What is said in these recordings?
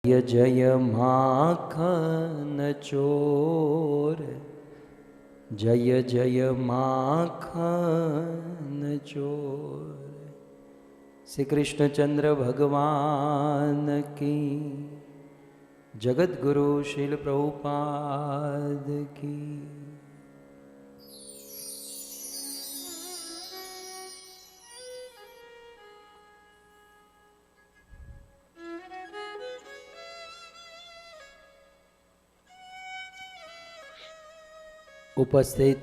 जय जय माखन चोर, जय जय माखन चोर। श्री कृष्णचंद्र भगवान की, जगत गुरु श्रील प्रभुपाद की। उपस्थित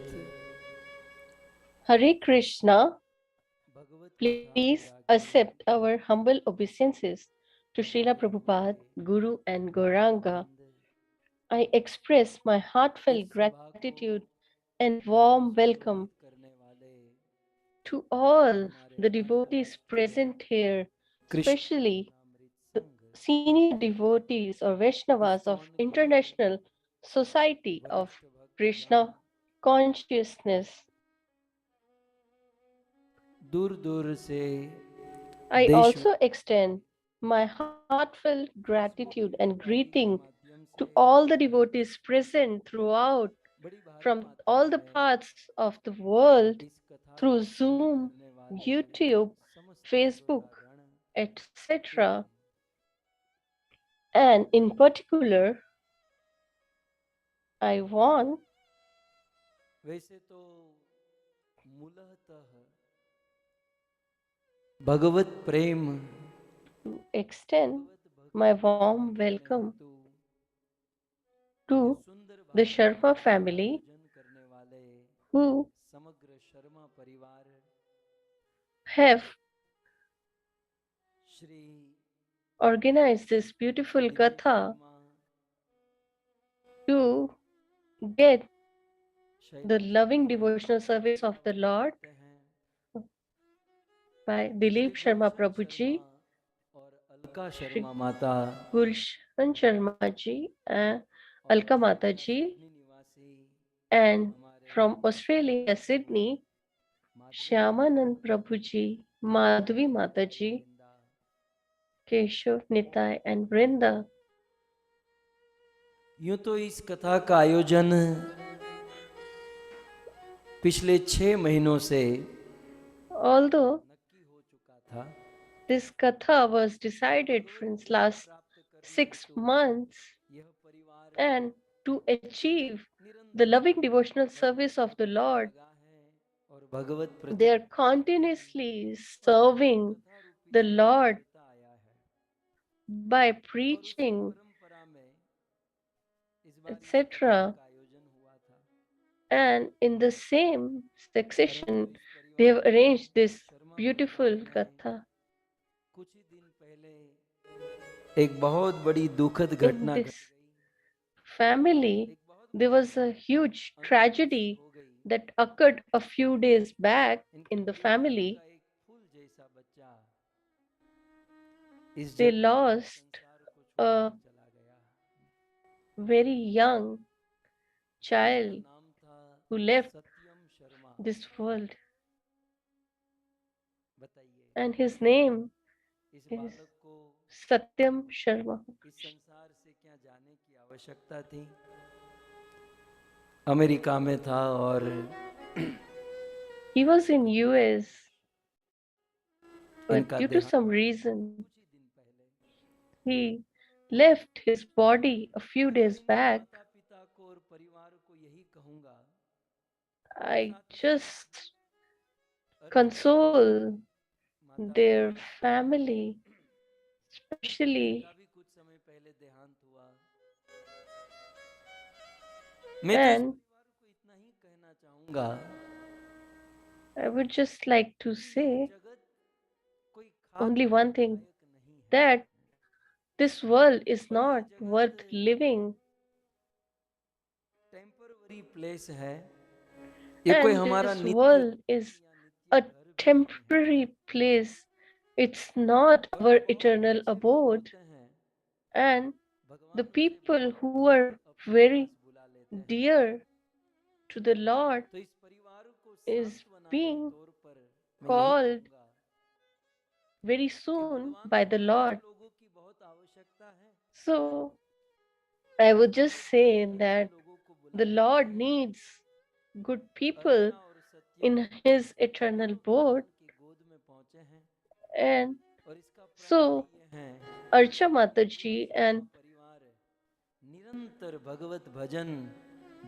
Hare Krishna, please accept our humble obeisances to Srila Prabhupada, Guru and Gauranga. I express my heartfelt gratitude and warm welcome to all the devotees present here, especially the senior devotees or Vaishnavas of International Society of Krishna Consciousness. दूर दूर से I देश also extend my heartfelt gratitude and greeting to all the devotees present throughout from all the parts of the world through Zoom, YouTube, Facebook, etc. And in particular, I want वैसे तो मूलतः भगवत प्रेम to extend my warm welcome to the Sharma family who समग्र शर्मा परिवार have Shri organized this beautiful Dilip katha Sharma to get the Shailesh loving Sharma devotional service of the Lord करते हैं by Shri Dilip Sharma Gulshan Prabhuji, Sharma और Alka Shri Sharma माता Gulshan Sharma ji, and और Alka Mata America ji, Sydney निवासी and हमारे from Australia, Sydney, Madhavi माता Shyamanand Prabhuji, Madhvi Mata ji, Vrinda Keshav Nitai, and Vrinda. यूं तो इस कथा का आयोजन पिछले 6 महीनों से Although नक्की हो चुका था, this katha was decided since last प्राप्त करने 6 हेतु months यह परिवार and to achieve the निरंतर loving devotional Bhagavad service of the सेवा में Lord, लगा है और भगवत they are प्रचार continuously और भगवत serving कथा रूपी the सेवा Lord करता आया है by और उसी preaching, परंपरा में इस बार इस कथा etc. का आयोजन हुआ था। And in the same परंतु succession, इस they have परिवार में arranged this शर्मा परिवार beautiful में katha. कुछ ही दिन पहले एक बहुत बड़ी दुखद In घटना घट this गई, family, एक बहुत there बड़ी was a huge अनहोनी tragedy हो गई। that occurred a few days back इनके in the परिवार family. का एक फूल जैसा बच्चा इस They जगत से lost संसार को a छोड़कर चला गया। very young जिसका child नाम था who left Satyam Sharma. this world, बताइए and his name इस is बालक को Satyam Sharma. इस संसार से क्या जाने की आवश्यकता थी। अमेरिका में था और He was in US, but इनका due to देहांत some reason, कुछ ही दिन पहले। he left his body a few तो मैं days इन back. माता पिता को और परिवार को यही कहूंगा और I साथ ही साथ just अर्पित सभी console माता their बहनों को family, जिनका especially, भी कुछ समय पहले देहांत हुआ। मैं तो इस and परिवार को इतना ही कहना चाहूंगा I would just like to कि यह say जगत कोई खास only one रहने thing, लायक नहीं है that this world is और यह not जगत worth living, टेम्पररी प्लेस है। ये कोई and हमारा this नित्य world भवन is या नित्य a घर भी नहीं है। temporary place. It's not और our जो बहुत eternal अच्छे लोग abode. होते हैं And the भगवान उसे people बहुत who जल्द are अपने पास very बुला लेते हैं। dear to the Lord तो इस परिवार को is सांत्वना के being तौर पर मैं यही called कहूंगा very कि soon भगवान by को the ऐसे Lord. लोगों की बहुत आवश्यकता है So I would just say that the Lord needs good people अर्चना और सत्यम in His दोनों eternal board, भगवान की गोद में पहुंचे हैं and और इसका प्रमाण so ये है Archa कि Mataji तुलसी and महापरिवार निरंतर भगवत भजन,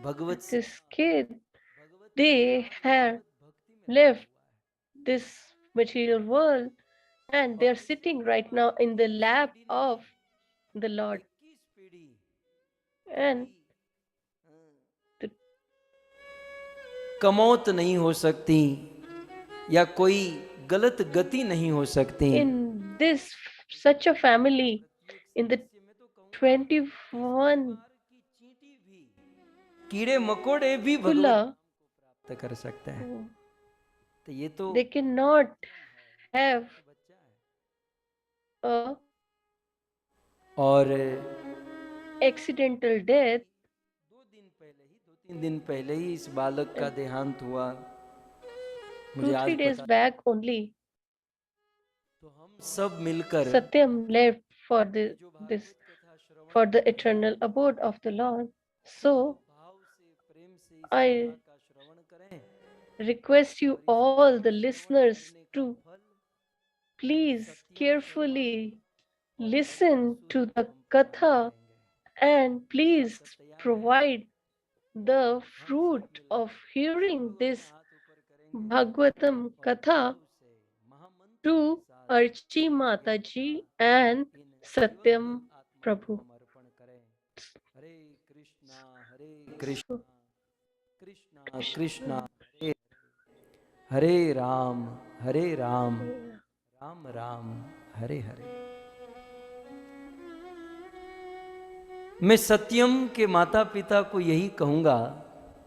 भगवत this सेवा, kid, भगवत they ध्यान, have भगवत भक्ति में लगा left हुआ है this material world and और they're इसका sitting right प्रमाण now in the 21 lap पीढ़ी of नहीं, the Lord. 21 पीढ़ी And कभी the, कमौत नहीं हो सकती या कोई गलत गति नहीं हो सकती। in this such a family, प्रत्येक in the सदस्य में तो कहूंगा इस 21 परिवार की चींटी भी, कीड़े मकोड़े भी भगवत Kula, नाम को प्राप्त कर सकते हैं। तो ये तो they cannot have बच्चा है a और accidental death 2 दिन पहले ही इस बालक का देहांत हुआ, मुझे 2-3 आज days पता। back only. तो हम सब मिलकर Satyam left for जो this भागवत कथा श्रवण for the कर रहे eternal हैं, abode of the Lord. खूब So भाव से प्रेम से इस I कथा का श्रवण करें request you और इस all, कथा the श्रवण listeners, करने का to फल please सत्यम शर्मा carefully और listen नरेंद्र to सूद को the हम प्रदान katha करेंगे। and please सब तैयार हैं? provide the हम सब fruit मिलकर of सब hearing लोग this अपने हाथ ऊपर करेंगे Bhagavatam और Katha भाव से महामंत्र के to साथ Archi ये Mataji कथा and इन Satyam दिवंगत आत्माओं को Prabhu. हम अर्पण करें। हरे कृष्णा कृष्णा कृष्णा कृष्णा हरे हरे राम राम राम हरे हरे। मैं सत्यम के माता पिता को यही कहूंगा,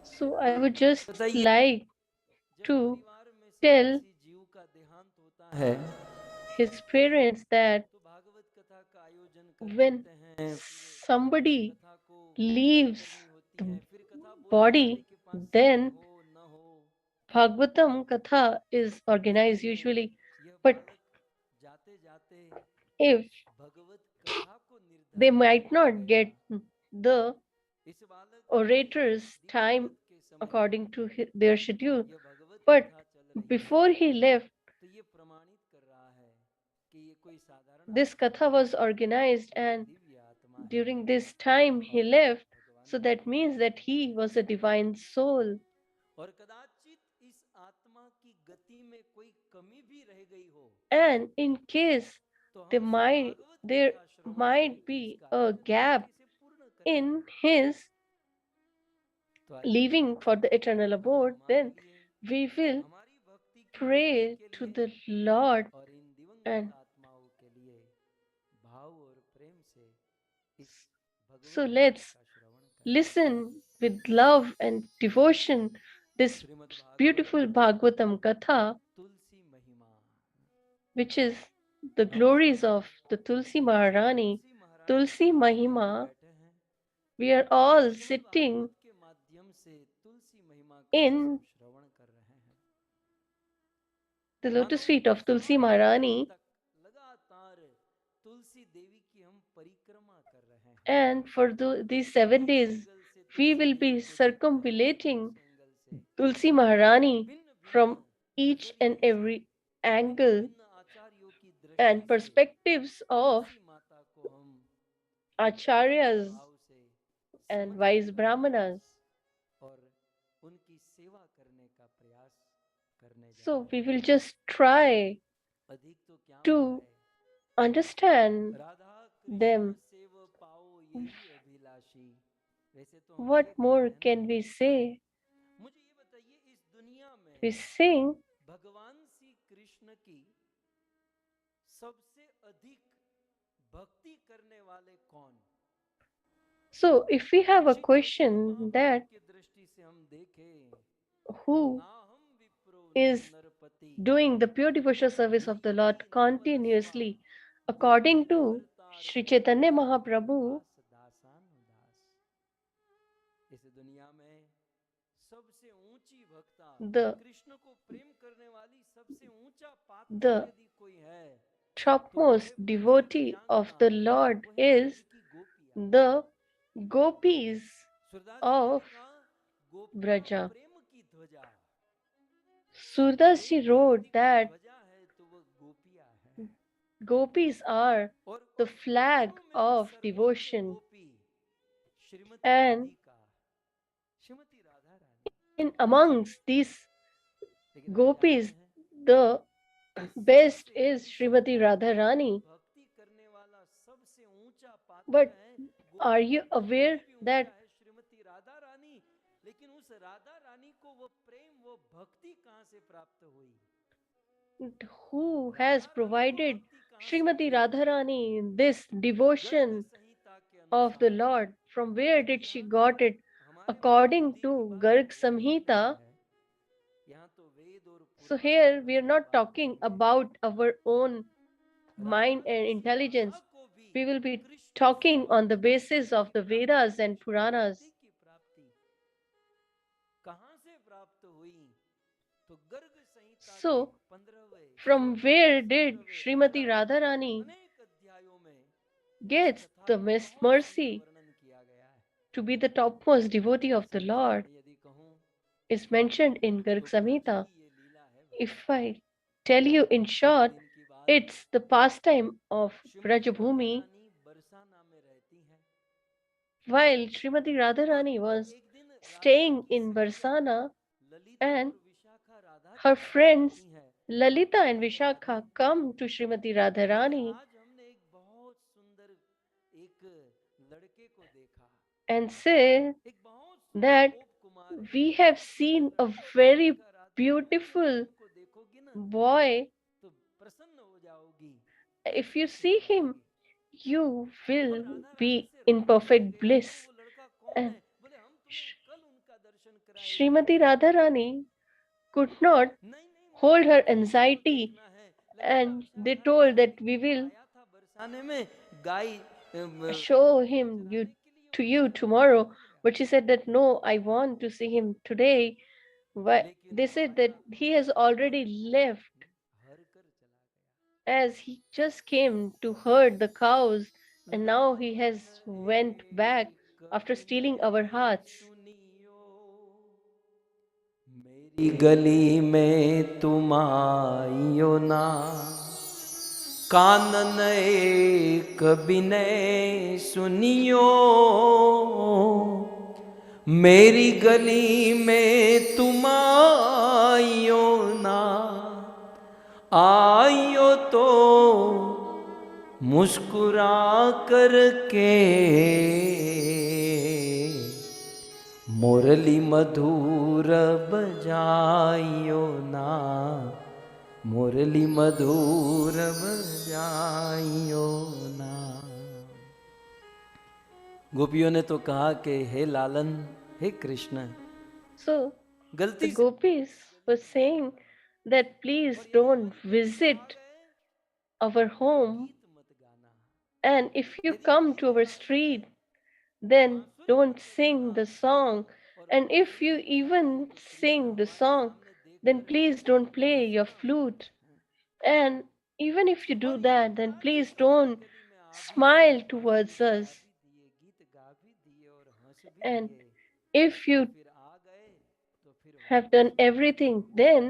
So I would just बताइए like जब to परिवार में से tell किसी जीव का देहांत होता है his parents that तो भागवत कथा का आयोजन कर when देते हैं, फिर somebody कथा को leaves करनी होती the है, फिर कथा बोलने body, वाले के पास समय then हो न हो, Bhagavatam Katha is organized इसलिए usually. यह But बालक जाते जाते if भगवत कथा को they निर्धारित might करके not गया। get the इस बालक orator's के time दिवंगत के समय according to their schedule, यह भगवत but कथा चल रही है, before he left, तो ये प्रमाणित कर रहा है कि ये कोई साधारण this आत्मा katha नहीं, was organized, ये and दिव्य आत्मा है during this time he और left. भगवान So का that Divya means that he was a divine soul. और कदाचित इस आत्मा की गति में कोई कमी भी रह गई हो, And in case तो there हम सब might भागवत there कथा श्रवण might करके इस be a कार्य को gap कैसे पूर्ण करें। in his तो आइए leaving for the eternal हम abode, हमारे then लिए, we will हमारी भक्ति की pray वृद्धि to के the लिए Lord और इन दिवंगत and आत्माओं के लिए भाव और प्रेम से इस so भगवत कथा let's का श्रवण करें। listen with love and devotion this Shrimad Bhagavat beautiful Bhagavatam Katha, तुलसी महिमा, which is the हम glories of the Tulsi Maharani, Tulsi Tulsi महारानी के आसन पर Mahima. बैठे हैं। We are all Shrimad sitting Bhagavat के माध्यम से तुलसी महिमा का in हम श्रवण कर रहे हैं। the मानो lotus feet of Tulsi 7 दिन Maharani, तक लगातार तुलसी देवी की हम परिक्रमा कर रहे हैं। and for these 7 इस days एंगल से we Tulsi will Devi be को देखते हैं, circumambulating उस एंगल से Tulsi Maharani भिन्न from भिन्न each and नजरिए से, every भिन्न angle भिन्न आचार्यों की दृष्टि and से perspectives of तुलसी माता को हम acharyas भाव से and समझने wise का brahmanas. प्रयास और उनकी सेवा करने का प्रयास करने जा So रहे we हैं। will just try अधिक तो क्या to बताए, understand Radha Krishna them. Save पाओ यही अभिलाषी, वैसे तो हम What ये more कहते हैं can we say? ना। मुझे ये बताइए इस दुनिया में We sing, भगवान श्री कृष्ण की सबसे अधिक भक्ति करने वाले कौन? so if we have a Shri Chaitanya question Mahaprabhu that की दृष्टि से हम देखें, who ना हम विप्रो is न नरपति, doing the pure devotional service of the Lord continuously, according to Sri Chaitanya Mahaprabhu, इस दुनिया में सबसे ऊंची भक्ता, the कृष्ण को प्रेम करने वाली सबसे ऊंचा पात्र the यदि कोई है, तो वह topmost ब्रज devotee of वीरांगना, the Lord वही is ब्रज की the gopis सूरदास जी ने of लिखा गोपियां Braja. प्रेम की ध्वजा, Surdas ji प्रेम की wrote यदि कोई that ध्वजा है तो वो गोपियां है। gopis are the और flag गोपियों में भी of सर्वोच्च devotion, Gopi Shrimati and Radhika, Shrimati Radha Rani. in amongst these लेकिन आप जानते gopis, हैं the कि best सबसे is कृष्ण Srimati को Radharani. भक्ति करने वाला सबसे ऊंचा पात्र But है, are गोपियों you के भक्तों aware में भी ऊंचा that है श्रीमती राधा रानी। लेकिन उस राधा रानी को वो प्रेम, वो भक्ति कहां से प्राप्त हुई? who has राधा रानी को provided भक्ति कहां से Srimati हुई? Radharani this गर्ग devotion संहिता के of the अनुसार। Lord? From where देखो did she यहाँ तो got it? हमारे मन According बुद्धि की to बात Garg हो ही नहीं Samhita, है। यहाँ तो वेद और so पुराण here ग्रंथ we are की not बात हो talking रही है। about our own mind Radha and जैसी राधा intelligence. को भी We will be कृष्ण से talking on the भक्ति basis of की the प्राप्ति, Vedas and कृष्ण भक्ति Puranas. की प्राप्ति कहां से प्राप्त हुई? तो गर्ग संहिता के So, 15वें, from 16वें, where did 17वें, Srimati 18वें Radharani अनेक अध्यायों में इस gets कथा the का बहुत सुंदर mercy वर्णन किया गया है। to be the topmost devotee of the संक्षेप Lord में यदि कहूं is mentioned in Garg तो ब्रज Samhita. की ये लीला है If भगवान। I tell you in एक short, दिन की बात, it's the pastime of Shrimati Radha Brajabhumi. रानी बरसाना में रहती हैं। While Srimati और Radharani was एक दिन राधा staying की in सहेली Barsana, ललिता and और विशाखा राधा के her पास friends आती हैं Lalita और and कहती हैं, Radhe Vishakha come to Srimati Radhe Radharani आज हमने एक बहुत सुंदर एक लड़के को देखा, and say एक बहुत सुंदर that गोप कुमार, एक we have बहुत सुंदर seen a लड़का। very राधिका राधे जब तुम beautiful उनको देखोगी ना boy. तो प्रसन्न हो जाओगी, बड़ी If you खुश हो see him, जाओगी। you और will राधा रानी be से in रोका नहीं perfect गया। बोले bliss. वो लड़का कौन And है? बोले हम तुम्हें Sh- कल उनका दर्शन कराएंगे। Srimati Radharani could not नहीं नहीं, मुझे hold her आज ही उनको anxiety, देखना है। ललिता and they विशाखा ने told कहा that लेकिन we वो will आया था बरसाने में गाय show को him you चराने के लिए, to और you दूसरा दिन tomorrow. चला गया। But she said that no, I want to see him today. But लेकिन they वो said आया that तो he has already left, हर कर चला गया। as he just came to herd the cows, and now he नाम has went back after कभी stealing our नहीं hearts. सुनियो, मेरी गली में तुम आइयो ना, कानन एक बिनय सुनियो, मेरी गली में तुम आइयो ना, आइयो तो मुस्कुरा करके, मुरली मधुर बजाइयो ना, मुरली मधुर बजाइयो ना। गोपियों ने तो कहा कि हे लालन, हे कृष्ण, So the गलती से gopis were saying that please don't visit our home, गीत मत गाना। and if you यदि come to वहां our पर आए street, तो then बांसुरी don't करके sing गाना, the song. और And if बांसुरी you की छाती even में कृष्ण sing the हमारे song, सामने देख then करके please don't play your मुस्कुरा रहे flute. हैं। And even if you do और यदि that, then कदाचित please हमारी don't गली में आ भी गए, smile बांसुरी towards बजा us. भी दिए, गीत गा भी दिए और हंस भी And दिए, if तो you फिर आ गए तो फिर have वापस done मत जाना। everything, then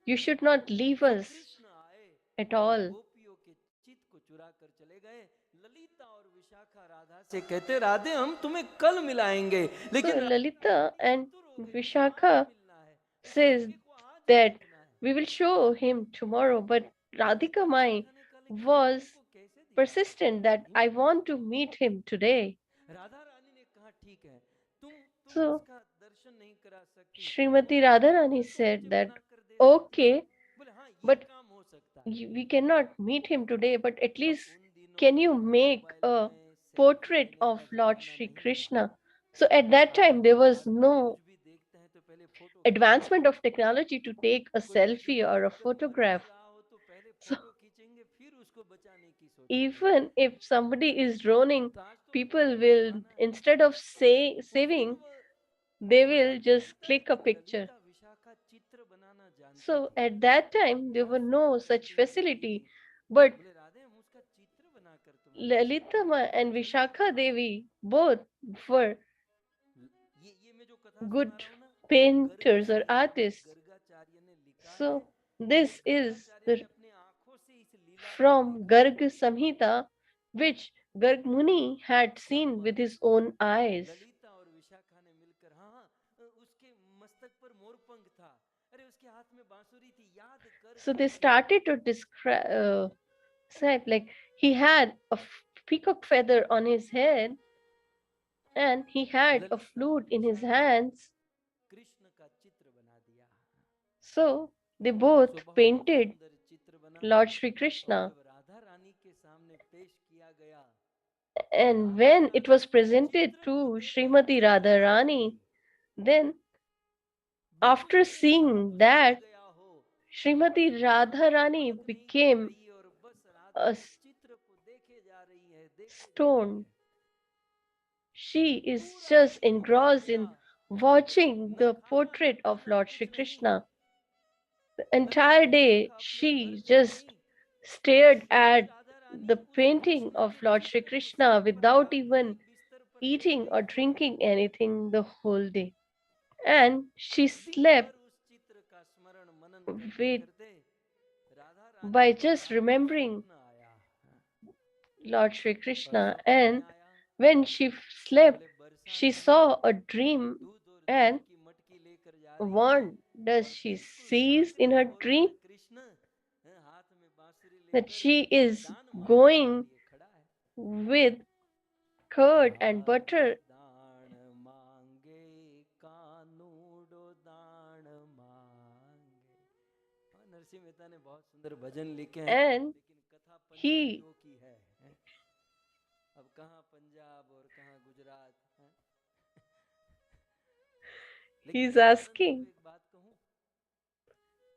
you should not leave so us Krishna आए at और all. गोपियों के चित्त को चुरा कर चले गए। ललिता और विशाखा राधा से कहते, राधे हम तुम्हें कल मिलाएंगे, So लेकिन राधिका Lalita बड़ी and आतुर हो गई, आज ही Vishakha मिलना है, इस says लड़के को आज ही that देखना है। we will show him tomorrow, but Lalita Radhika Mai Vishakha ने कहा लेकिन हम was तुमको कैसे दिखाएं, persistent that नहीं I मिलेगा। want to meet him today. Radha Rani ने कहा ठीक है, तुम So उसका दर्शन नहीं करा सकती, Srimati लेकिन एक Radharani दिन तो said मुझे that बना कर दे सकती हो। okay, बोले हाँ ये but काम हो सकता है। we cannot meet him today, but at अब least उन दिनों can you make mobile a में सेल्फी portrait लेने of का Lord जमाना Shri नहीं था। Krishna? So at that आज time, तो there was बार बार कुछ no भी देखते हैं तो पहले फोटो खींचते advancement हैं। of technology to take a कोई selfie visiting or a uncle मर भी photograph. रहा हो तो पहले So फोटो खींचेंगे, फिर उसको बचाने की सोचेंगे। even if somebody is droning, तो आज तो people तुरंत will, जमाना है। instead of उस दिन saving, वो they बड़ा will just नहीं था, click a लेकिन picture. ललिता विशाखा चित्र बनाना जानती So थी। at that time, there बड़ा were no सुंदर such चित्र बनाती facility. थी। But बोले राधे हम उसका चित्र बना कर तुम्हें Lalita and Vishakha Devi both were ये मैं जो कथा सुना good रहा हूँ ना, गर्ग painters or संहिता में artists. गर्गाचार्य ने लिखा है। So this is गर्गाचार्य ने the अपने आंखों से इस लीला को from देखा Garg है। Samhita, which Garg Muni had seen with his own eyes. Lalita और विशाखा ने मिलकर, हाँ, उसके मस्तक पर मोरपंख था, अरे उसके हाथ में बांसुरी थी, याद कर So they करके। started to describe, like he had a peacock feather on his head and he had a Lalita और flute in his विशाखा ने hands. कृष्ण का चित्र बना दिया। So they सो both बहुत painted सुंदर चित्र बना, Lord Sri और Krishna. जब राधा रानी के सामने पेश किया गया, And Radha when it Rani was उस presented चित्र को to देख Srimati चकित रह Radharani, गई, then बिल्कुल after जैसे सब seeing कुछ मिट that, गया हो। Srimati Radharani पलक नहीं झपक became रही है और बस राधा a उस चित्र को देखे जा रही है, देखे जा रही stone. है। She is पूरा just चित्र मिट engrossed गया, in watching न the खाना न portrait of पीना Lord कुछ Sri नहीं। Krishna. The Lalita entire day, Vishakha अपने घर she से just नहीं, stared Shrimati at Radha the रानी उस painting कृष्ण of के Lord Sri चित्र को Krishna सिर पर without टांग के even बिस्तर पर लेट eating or गई। drinking anything the whole day. And she दिन slept भर उस चित्र का स्मरण मनन करते with करते राधा रानी by को just रात्रि remembering स्वप्न आया। Lord Sri और Krishna. स्वप्न में And आया, when she slept, बोले she बरसाने में saw a dream. दूध और दही And की मटकी लेकर जा रही what हैं, does और she बिल्कुल sees in सांकरी her खोर dream? पर कृष्ण हाथ में बांसुरी That लेकर she is दान मांगने के going लिए खड़ा है। with curd and butter. दान मांगे कानूडो दान मांगे। हाँ, नरसिंह मेहता ने बहुत सुंदर भजन लिखे हैं, And लेकिन कथा he पंजाबियों की है। अब कहाँ पंजाब और कहाँ गुजरात है? लेकिन he's साधारण asking भाव एक बात कहूँ,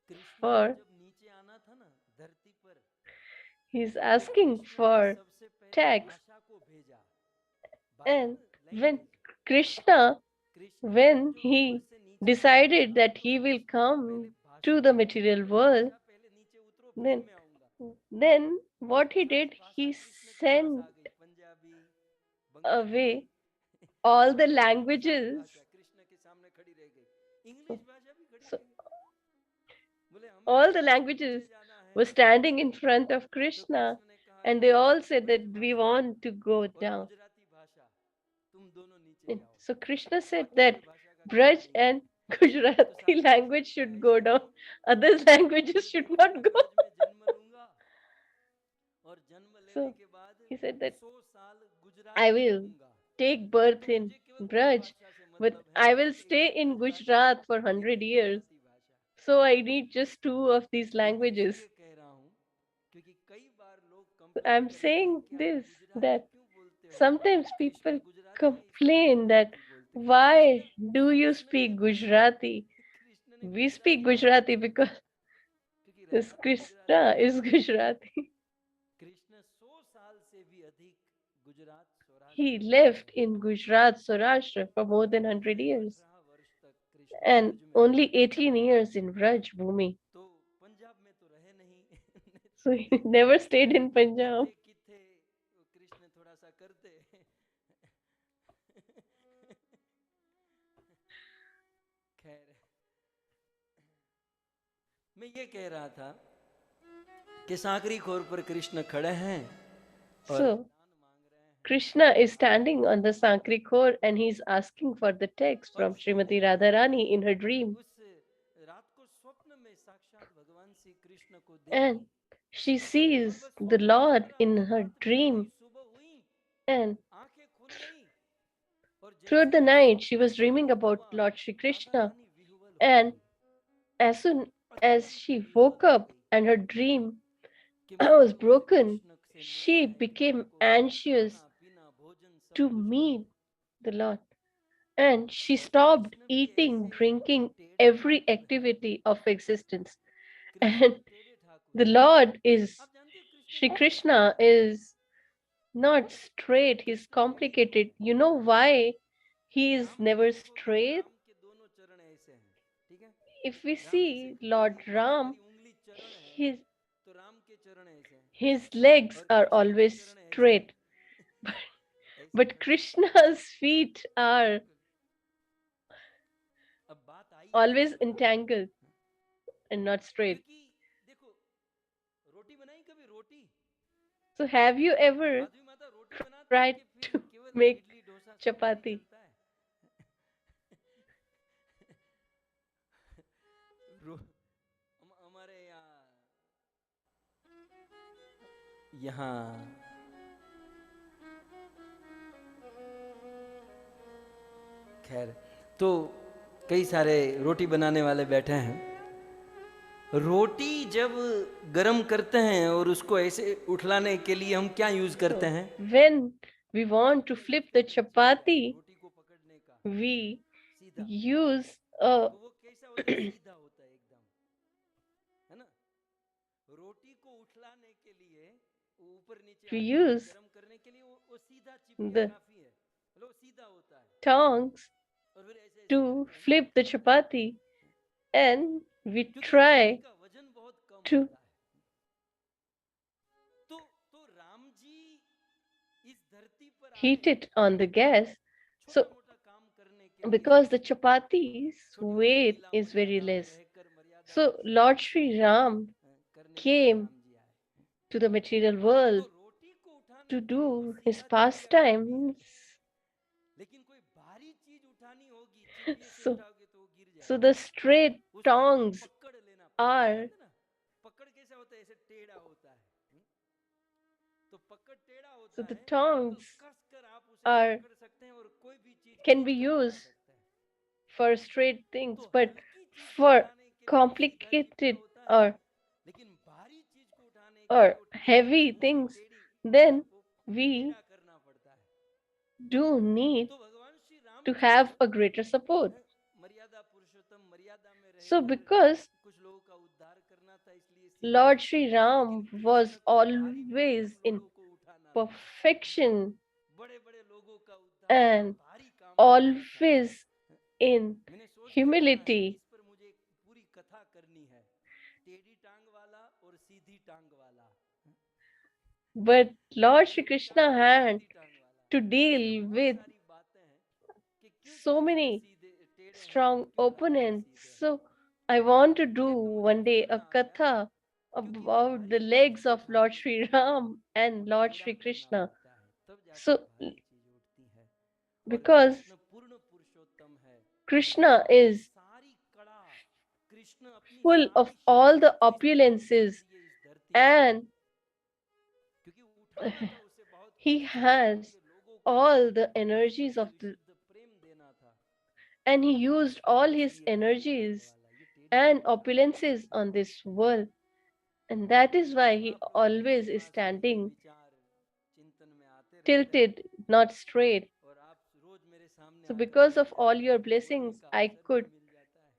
कृष्ण को for जब नीचे आना था ना धरती पर, he's तो asking कृष्ण ने for सबसे पहले text. भाषा को भेजा, भाषा And ना, when लैंग्वेज। Krishna, कृष्ण को when जब ऊपर he से नीचे आना decided था, that तो he will कृष्ण ने पहले come भाषा to the भेजी, material बोले world, भाषा पहले नीचे उतरो फिर then मैं आऊंगा। what he सारी did, भाषा he कृष्ण के पास sent आ गई, Punjabi, Bengali, away all the Marathi, सारी languages. भाषा कृष्ण के सामने खड़ी रह गई, इंग्लिश भाषा भी खड़ी So रह गई। बोले हमें all तो the सबसे languages नीचे जाना है। were standing in front of तो Krishna, कृष्ण ने कहा and कि they all said Braj that we भाषा want to go और down. गुजराती भाषा, तुम दोनों नीचे And जाओ, so Krishna said बाकी that कोई भाषा का कहना Braj नहीं है। and तो Gujarati साधु जी ने language कहा should go ऐसा down, क्यों? others languages बोले should देखो, not मैं go. ब्रज में जन्म लूंगा और जन्म लेने So के बाद he said that 100 साल I गुजराती will रहूंगा, take birth तो in मुझे केवल दो Braj, भाषा से but मतलब है, I will एक stay है in ब्रज भाषा, Gujarat for एक 100 है years. गुजराती भाषा। So I need just two of these ये मैं languages. इसलिए कह रहा हूँ क्योंकि कई बार लोग कंप्लेन I'm करते हैं saying कि आप this, गुजराती that क्यों बोलते हो, sometimes कृष्ण people गुजराती है इसलिए आप complain that गुजराती बोलते हो। क्यों why Krishna, do you Krishna की speak भाषा है, Gujarati? कृष्ण ने We speak गुजराती बोला, Gujarati because क्योंकि this रहता तो गुजराती Krishna है। is Gujarati. कृष्ण 100 साल से भी अधिक गुजरात He सौराष्ट्र में lived रहे, in Gujarat, Saurashtra for more than 100 सिर्फ years 18 वर्ष तक कृष्ण and ब्रज में रहे। only 18 years in Braj Bhumi. तो पंजाब में तो रहे नहीं So he never stayed in Punjab. किथे किथे वो कृष्ण थोड़ा सा करते खैर, मैं ये कह रहा था कि सांकरी खोर पर कृष्ण खड़े हैं और So Krishna is standing on the Sankri Khor and he's asking for the text और from उसने Srimati देखा Radharani in her dream. उस रात को स्वप्न में साक्षात भगवान श्री कृष्ण को And देखी, she और sees बस the स्वप्न चल Lord रहा in था, her रात बीत गई, dream. सुबह हुई, And आंखें खुल गई, और throughout जैसे the ही night, she स्वप्न was dreaming समाप्त about हुआ, Lord Shri राधा Krishna. रानी विह्वल हो And गई, as soon as अत्यंत she विह्वल woke हो up गई and her dream कि मुझे was उस broken, कृष्ण से she मिलना है, कृष्ण became को anxious खाना पीना भोजन सब to कुछ दो। meet the Lord. And she और stopped कृष्ण भी eating, ऐसे drinking, टेढ़े every ठाकुर हैं, activity of existence. Krishna And टेढ़े ठाकुर the हैं। Lord is, आप जानते हो कृष्ण Shri टेढ़े क्यों Krishna हैं? is not straight, he's Krishna टेढ़े complicated. क्यों You हैं? know why he is Ram को never देखोगे तो straight? राम के दोनों चरण ऐसे हैं, ठीक है, If we राम ऐसे see खड़े हैं, Lord आगे Ram, हमारी उंगली चरण है, his तो राम के चरण ऐसे हैं, his legs और are कृष्ण के always चरण ऐसे straight, ऐसे but हैं। Krishna's feet are बिल्कुल। अब बात आई ऐसे always क्यों? entangled and not straight. क्योंकि देखो, रोटी बनाई कभी रोटी? So, have you ever Madhavi माता रोटी बनाती है tried कि फिर to केवल make इडली डोसा सांभर ही chapati? चलता है? हमारे यहाँ खैर, तो कई सारे रोटी बनाने वाले बैठे हैं। रोटी जब गरम करते हैं और उसको ऐसे उठलाने के लिए हम क्या यूज करते So, हैं? when we want to ये flip लचका the सा चीज होता है chapati, रोटी को पकड़ने का, we सीधा। use a तो वो कैसा होता है? सीधा होता है एकदम, है ना? रोटी को उठलाने के लिए, ऊपर नीचे we आगे पीछे use गरम करने के लिए वो सीधा चिपके the काफी है। लो सीधा होता है tongs और फिर ऐसे ऐसे to करते हैं ना, flip the chapati, and we क्योंकि रोटी try का वजन बहुत कम to होता है। तो राम जी इस धरती पर heat आए it on the gas. छोटा So, मोटा काम करने के लिए, because the chapati's छोटी मोटी weight लीला is very मर्यादा में less, रहकर, मर्यादा so में Lord रहकर Sri कुछ Ram करने के लिए came राम जी आए। to the material तो world रोटी को उठाने to के लिए वो do his सीधा चिपिया काफी है, pastimes. लेकिन कोई भारी चीज उठानी होगी, चिपिये से So, उठाओगे तो वो गिर so the जाएगा, straight उसको tongs पकड़ लेना पड़ता है। are कहते ना, पकड़ कैसा होता है? ऐसे टेढ़ा होता है। तो पकड़ टेढ़ा so होता the है, तो tongs कस कर आप उसे are पकड़ सकते हैं और कोई भी चीज can खींच be कर उठा used सकते हैं। for straight things, तो but हल्की चीज को for उठाने के लिए वो सीधा चिपिया complicated होता है, लेकिन भारी चीज को उठाने के लिए or वो heavy पूरी things, टेढ़ी, then वो we टेढ़ा करना पड़ता है। do need तो भगवान श्री राम to जब have a greater support. मर्यादा पुरुषोत्तम, मर्यादा में So, रहकर because कुछ लोगों का उद्धार करना था, इसलिए सीधा। Lord Sri लेकिन Ram कृष्ण was को भारी always भरकम in लोगों को उठाना था, perfection बड़े बड़े लोगों का उद्धार था, and भारी काम करना था। always in मैंने सोच के रखा है कि humility, इस पर मुझे एक पूरी कथा करनी है, टेढ़ी टांग वाला और सीधी टांग वाला। but Lord Shri टेढ़ी Krishna टांग और had सीधी टांग वाला, to इसमें deal बहुत with सारी बातें हैं कि क्यों so कृष्ण many सीधे टेढ़े हैं और strong क्यों राम जी opponents. सीधे हैं। So, I want to do फिर तो मुझे one day a बोलना आया, katha क्योंकि about the भारी चीज legs को of उठाने Lord के Sri लिए Ram उसको and Lord टेढ़ा Sri करना Krishna. पड़ता है, तब जाकर So, भारी चीज उठती है। और because कृष्ण पूर्ण पुरुषोत्तम है, कृष्ण Krishna अपनी is सारी कला, कृष्ण अपनी full of सारी all शक्ति the को इस्तेमाल कर opulences, दिए इस धरती पर, and क्योंकि उठाना था उसे बहुत कुछ, he संसार has के लोगों को all the कृष्ण energies को of the, विशुद्ध प्रेम देना था, and he used all his इसलिए टेढ़ी टांग energies वाला, ये टेढ़ी and टांग वाला। opulences on this world, and that is why जब he आप always is सेवा से ये standing विचार चिंतन में आते रहते हैं tilted, not straight. और आप रोज मेरे सामने So, आकर because of बैठते all हैं, your तो बोलने blessings, का अवसर भी मिल जाता है।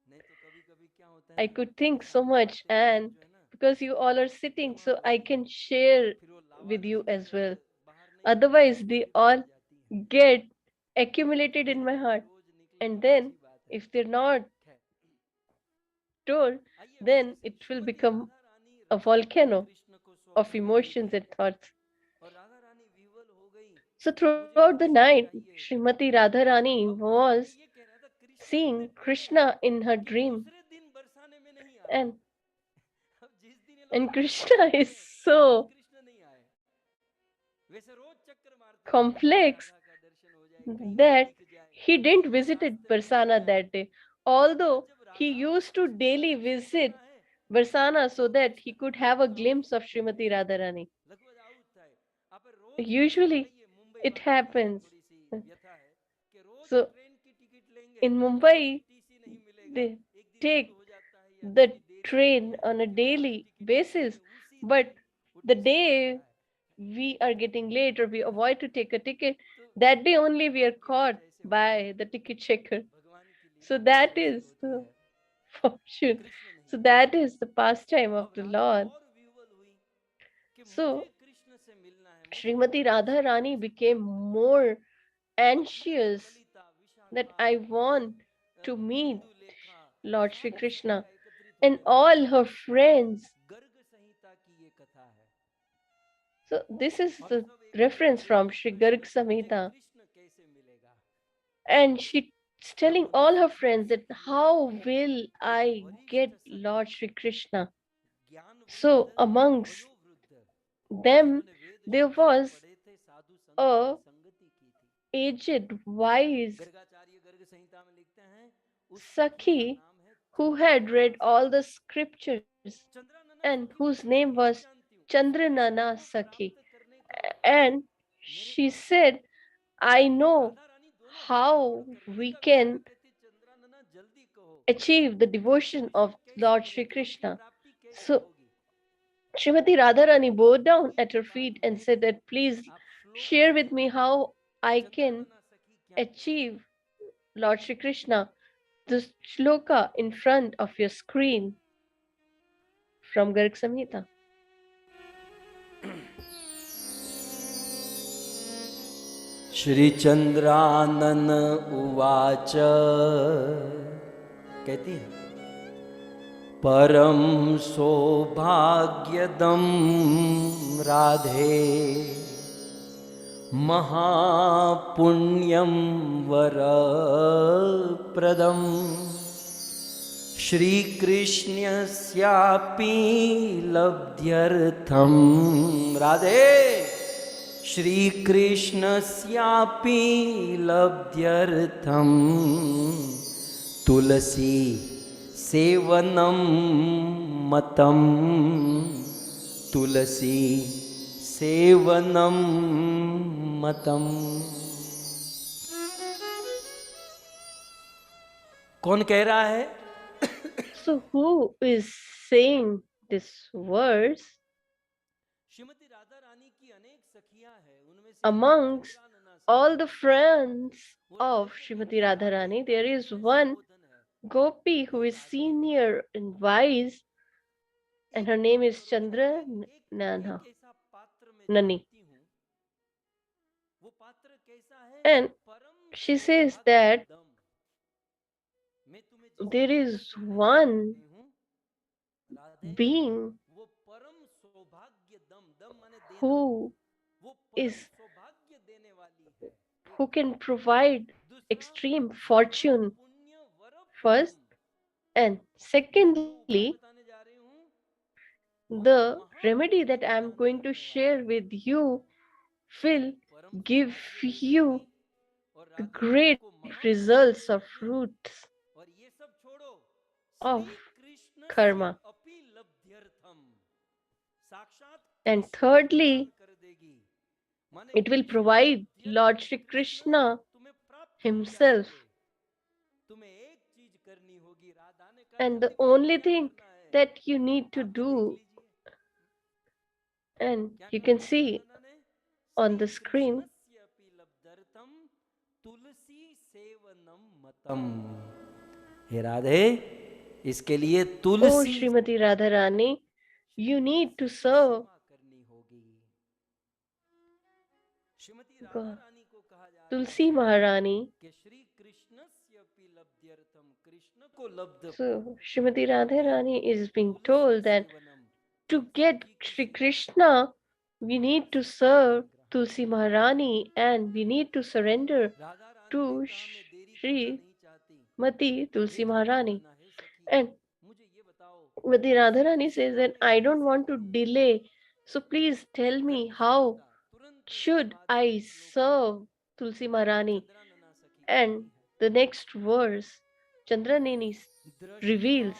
नहीं तो कभी कभी क्या होता है I ना, could think ऐसा so much, बातें करके and जो है ना because you all are sitting, जमा so हो I जाती can हैं, share फिर वो लावा with you लस्सी की as तरह well. बाहर नहीं आती है, Otherwise, they भीतर all रह जाती है। get accumulated in my धीरे धीरे heart, रोज निकले and तो then अच्छी बात है। if they're not खैर, told, आइए अब फिर then से it will Shrimati become Radha Rani a Ram ji volcano Krishna को of स्वप्न में emotions देखे and thoughts. और राधा रानी विह्वल हो गई, So मुझे throughout the कृष्ण night, चाहिए। Srimati Radharani अब मैं was ये कह रहा था, कृष्ण इतने seeing प्यारे हैं Krishna in her कि dream, दूसरे दिन बरसाने में नहीं आए। and अब जिस दिन ये लोग बरसाने Krishna वाले is थे, उस दिन so कृष्ण नहीं आए। वैसे रोज चक्कर मारते थे कि कहीं complex राधा का दर्शन हो जाए, कहीं वो that दिख जाए, he कहीं didn't वो visit रास्ते में मिल Barsana जाए। that day, लेकिन आज although जब he राधा और used to कृष्ण का daily दर्शन करना visit है, Barsana so तो that he कृष्ण could का have a लगभग आउट glimpse of है, Srimati Radharani. लगभग आउट है। आप रोज ट्रेन से Usually जाइए, मुंबई it वालों के लिए happens. थोड़ी सी व्यथा है कि रोज So ट्रेन की टिकट लेंगे in तो कभी Mumbai, टीसी नहीं मिलेगा, they एक दिन लेट take हो जाता है या the कभी देरी होती train है, on a लेकिन आज daily टिकट basis, निकलेंगे उसी but दिन वो the टीसी मिलता day है। we are getting late or we avoid to take a ticket, तो that day only we are भाग्य caught कुछ ऐसे होते by हैं, the ticket checker. भगवान की So लीला कुछ that ऐसी is होती the है, fortune. कृष्ण नहीं So आए। that is the pastime of अब the राधा Lord. और विह्वल हुई कि मुझे So कृष्ण से मिलना है, मुझे Srimati कृष्ण से Radharani मिलने से became क्या होगा। more मैंने anxious Lalita, that Vishakha, I want to meet Indulekha Lord Sri सारी Krishna, सखियां एकत्रित and होने लगी, all her friends Garg So this is the reference from Sri Garg Samhita, and she's telling all her friends that how will I get Lord Sri Krishna. So amongst them there was a aged wise Sakhi who had read all the scriptures and whose name was Chandranana Sakhi. And she said, I know how we can achieve the devotion of Lord Sri Krishna. So Srimati Radharani bowed down at her feet and said that please share with me how I can achieve Lord Sri Krishna. The shloka in front of your screen from Garg Samhita. श्रीचंद्रानन उवाच कहती है परम सौभाग्यदम राधे महापुण्यम वरप्रदम श्रीकृष्णस्यापि लब्ध्यर्थम राधे श्रीकृष्णस्यापि लब्ध्यर्थम तुलसी सेवनं मतं तुलसी सेवनं मतम। कौन कह रहा है? So who is saying this verse? Amongst all the friends of Srimati Radharani, there is one Gopi who is senior and wise, and her name is Chandra Nani. And she says that there is one being who can provide extreme fortune first, and secondly, the remedy that I am going to share with you will give you the great results of fruits of karma. And thirdly, it will provide Lord Shri Krishna himself. And the only thing that you need to do, and you can see on the screen, हे राधे, इसके लिए Oh Tulsi Srimati Radharani, you need to serve Tulsi Maharani. So Srimati Radharani is being told that to get Shri Krishna, we need to serve Tulsi Maharani and we need to surrender to Shri Mati Tulsi Maharani. And Mati Radharani says that I don't want to delay, so please tell me how should I serve Tulsi Maharani. And the next verse, Chandraneni reveals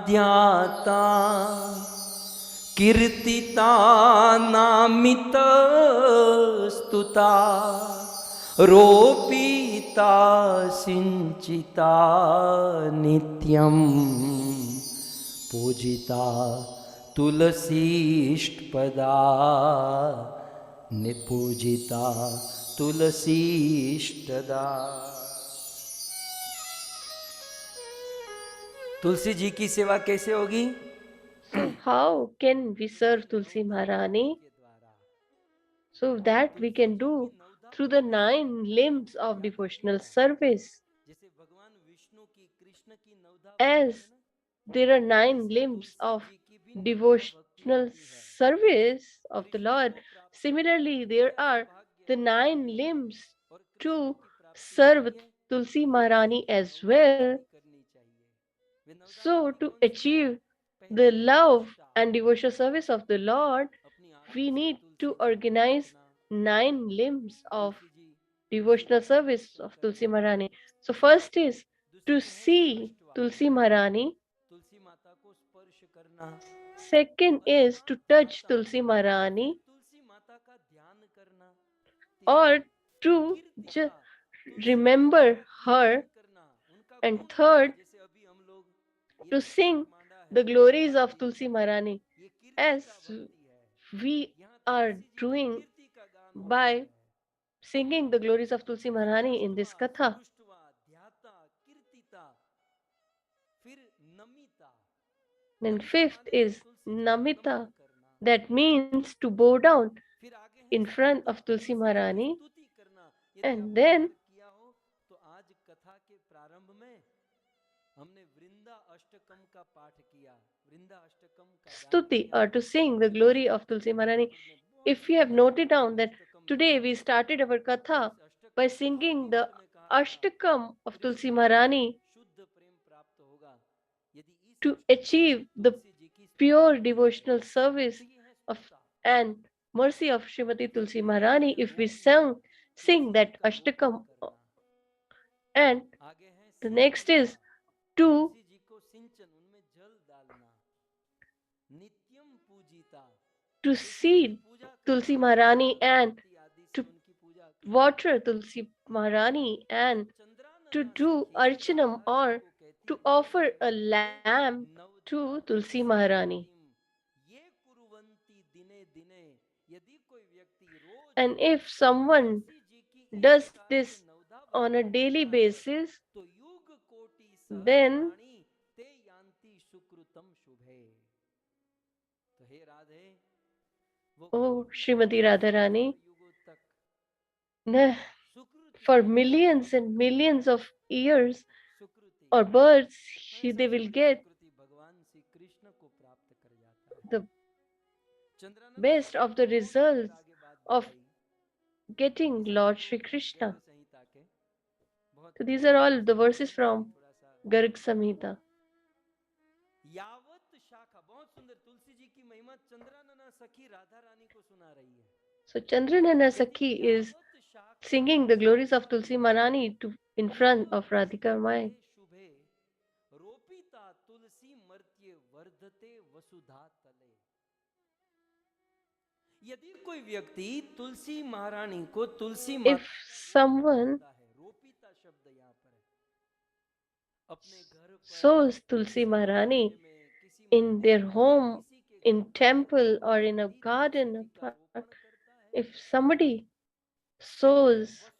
ध्याता कीर्तिता नामित स्तुता रोपिता सिंचिता नित्यम पूजिता तुलसीष्टपदा निपूजिता तुलसीष्टदा। तुलसी जी की सेवा कैसे होगी? So how can we serve Tulsi Maharani? So that we can do through the 9 limbs of devotional service. As there are 9 limbs of devotional service of the Lord. Similarly, there are the 9 limbs to serve Tulsi Maharani as well. So, to achieve the love and devotional service of the Lord, we need to organize 9 limbs of devotional service of Tulsi Maharani. So, first is to see Tulsi Maharani. Second is to touch Tulsi Maharani or to remember her. And third, to sing the glories of Tulsi Maharani as we are doing by singing the glories of Tulsi Maharani in this katha. Then fifth is Namita, that means to bow down in front of Tulsi Maharani. And then Stuti, or to sing the glory of Tulsi Maharani. If you have noted down that today we started our katha by singing the Ashtakam of Tulsi Maharani to achieve the pure devotional service of and mercy of Srimati Tulsi Maharani, if we sing that Ashtakam. And the next is to see Tulsi Maharani and to water Tulsi Maharani and to do Archanam or to offer a lamb to Tulsi Maharani. And if someone does this on a daily basis, then oh Srimati Radharani, for millions and millions of years or births, they will get the best of the results of getting Lord Sri Krishna. So these are all the verses from Garg Samhita. So Chandranana Sakhi is singing the glories of Tulsi Maharani in front of Radhika Mai. If someone sows Tulsi Maharani in their home, in temple or in a garden, a park, if somebody sows